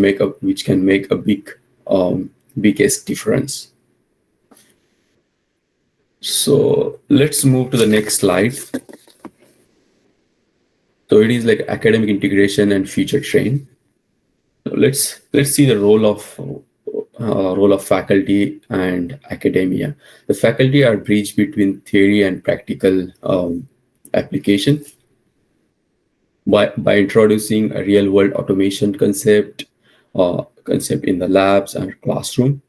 can make a biggest difference. So let's move to the next slide. So it is like academic integration and future train. Let's see the role of faculty and academia. The faculty are bridge between theory and practical application by introducing a real world automation concept in the labs and classroom.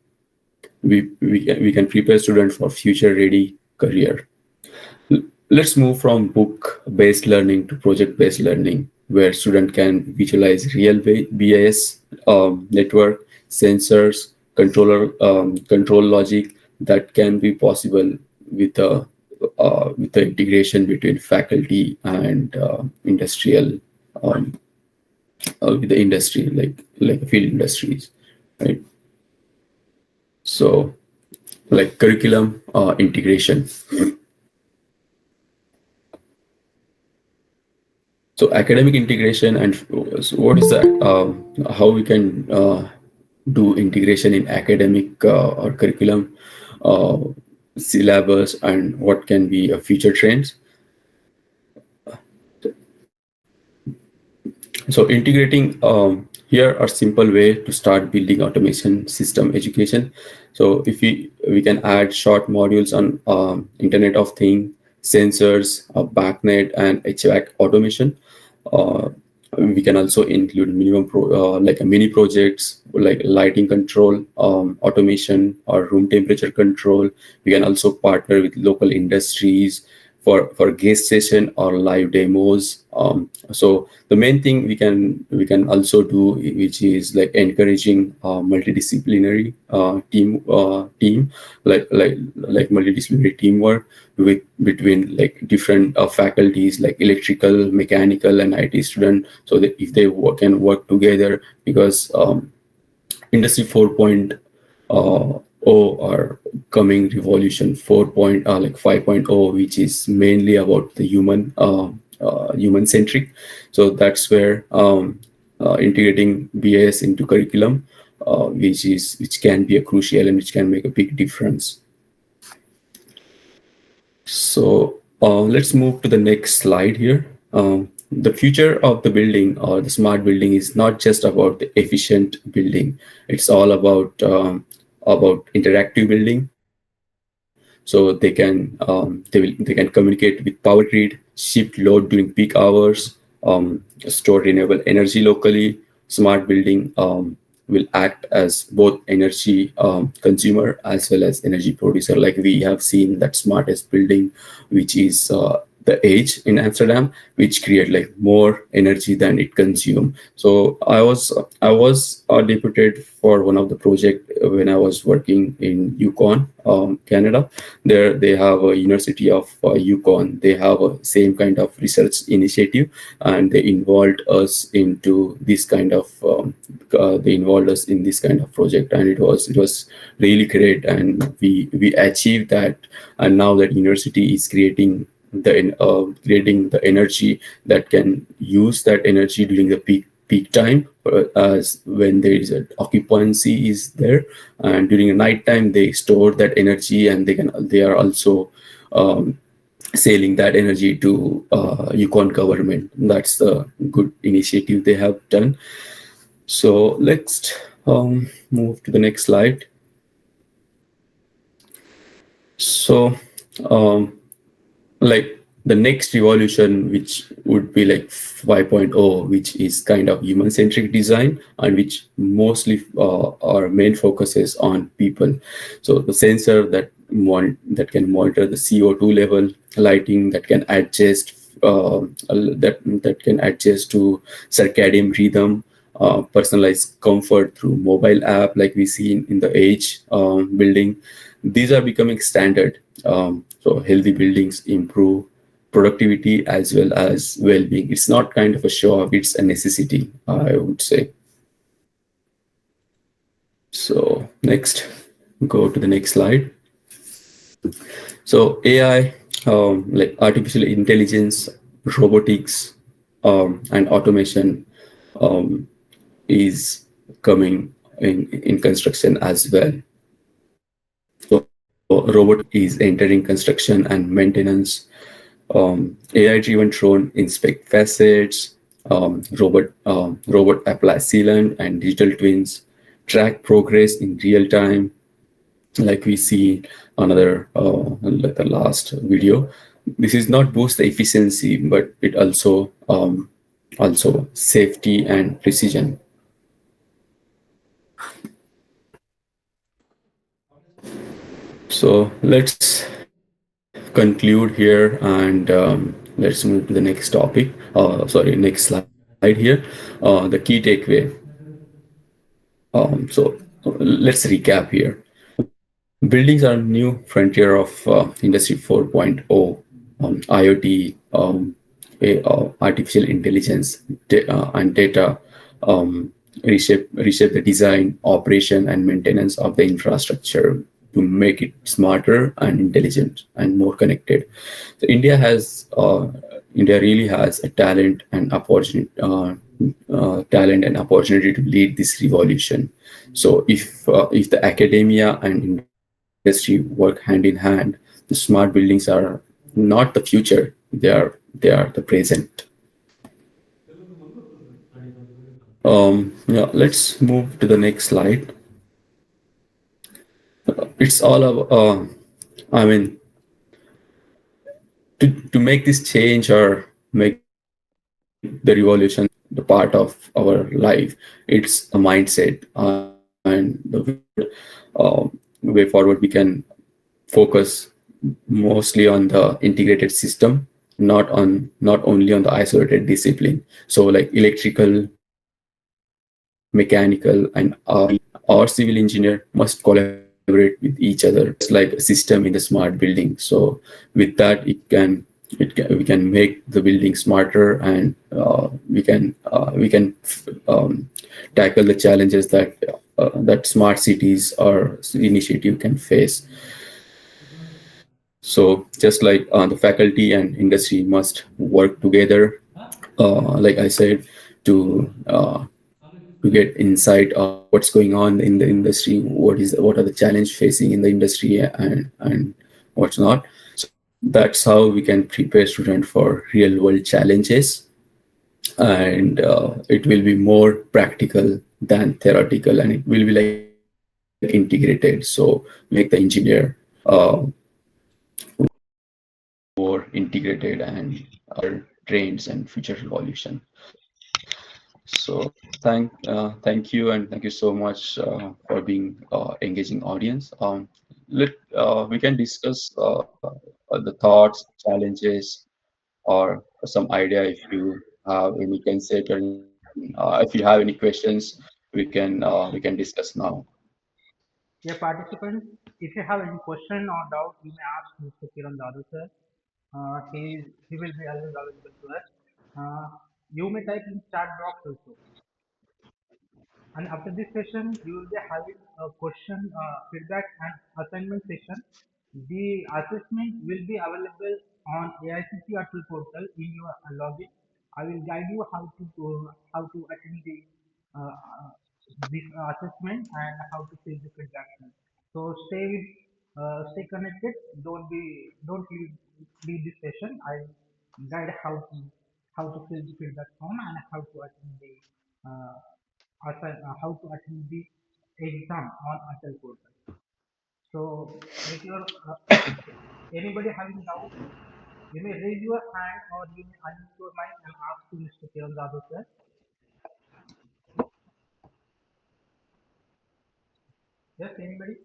We can prepare students for future ready career. Let's move from book-based learning to project-based learning, where student can visualize real BIS network, sensors, control logic that can be possible with the integration between faculty and industrial with the industry like field industries, right? So like curriculum integration. So academic integration and so what is that? How we can do integration in academic or curriculum uh, syllabus and what can be future trends. So integrating here are simple way to start building automation system education. So if we can add short modules on Internet of Things, sensors, backnet, and HVAC automation. Uh, we can also include like a mini projects like lighting control, automation, or room temperature control. We can also partner with local industries for guest session or live demos. So the main thing we can also do, which is like encouraging multidisciplinary team like multidisciplinary teamwork with between like different faculties like electrical, mechanical, and IT student, so that if they can work together, because industry 4.0 or coming revolution 4. Like 5.0, which is mainly about the human centric. So that's where integrating BIS into curriculum, which can be a crucial and which can make a big difference. So let's move to the next slide here. The future of the building or the smart building is not just about the efficient building. It's all about interactive building. So they can communicate with power grid, shift load during peak hours, store renewable energy locally. Smart building will act as both energy consumer as well as energy producer. Like we have seen that smartest building, which is the Age in Amsterdam, which create like more energy than it consume. So I was deputed for one of the project when I was working in Yukon, Canada. There they have a University of Yukon. They have a same kind of research initiative, and they involved us into this kind of they involved us in this kind of project, and it was really great, and we achieved that. And now that university is creating the energy that can use that energy during the peak time, as when there is an occupancy is there, and during the night time they store that energy, and they are also um, selling that energy to Yukon government. That's the good initiative they have done. So let's move to the next slide. So um, like the next revolution, which would be like 5.0, which is kind of human centric design, and which mostly our main focus is on people. So the sensor that can monitor the CO2 level, lighting that can adjust that can adjust to circadian rhythm, personalized comfort through mobile app like we see in the age building. These are becoming standard. So healthy buildings improve productivity as well as well-being. It's not kind of a show off, it's a necessity, I would say. So next, go to the next slide. So AI, like artificial intelligence, robotics, and automation um, is coming in construction as well. So robotic is entering construction and maintenance. AI-driven drone inspect facets. Robot apply sealant and digital twins. Track progress in real time, like we see another like the last video. This is not boost the efficiency, but it also safety and precision. So let's conclude here, and let's move to the next topic. Sorry, next slide here. The key takeaway. So let's recap here. Buildings are new frontier of Industry 4.0, IoT, artificial intelligence, and data reshape the design, operation, and maintenance of the infrastructure to make it smarter and intelligent and more connected. So India really has a talent and opportunity to lead this revolution. So if the academia and industry work hand in hand, the smart buildings are not the future; they are the present. Yeah, let's move to the next slide. It's all about. I mean, to make this change or make the revolution the part of our life, it's a mindset, and the way forward we can focus mostly on the integrated system, not only on the isolated discipline. So like electrical, mechanical, and our civil engineer must collaborate with each other, just like a system in the smart building. So with that, we can make the building smarter, and we can tackle the challenges that smart cities or initiative can face. So just like the faculty and industry must work together, like I said, to uh, to get insight of what's going on in the industry, what are the challenge facing in the industry, and what's not. So that's how we can prepare student for real world challenges, and it will be more practical than theoretical, and it will be like integrated. So make the engineer more integrated and trends and future revolution. So thank you, and thank you so much for being engaging audience. We can discuss the thoughts, challenges, or some idea. If you have any concept, or if you have any questions, we can discuss now. Yeah, participants, if you have any question or doubt, you may ask Mr. Kiran A, sir. He will be always available to us. You may type in chat box also. And after this session, we will be having a question, feedback, and assignment session. The assessment will be available on AICC Atal portal in your login. I will guide you how to attend the uh, uh, this assessment and how to fill the feedback. So stay connected. Don't leave this session. I guide how to fill the feedback form and how to attend the uh, how to attend the exam on Atal portal. So if you're anybody having doubt, you may raise your hand or you may unmute your mic and ask to Mr. Kiran A, sir. Yes, anybody?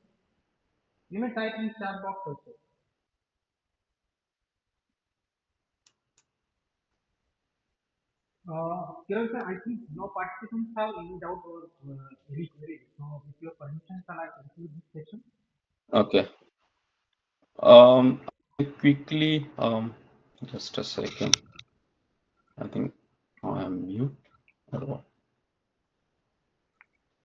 You may type in chat box also. Kiran sir, I think no participants have any doubt or any query. So with your permission, shall I conclude this session? Okay. Quickly, just a second. I think I am mute or what?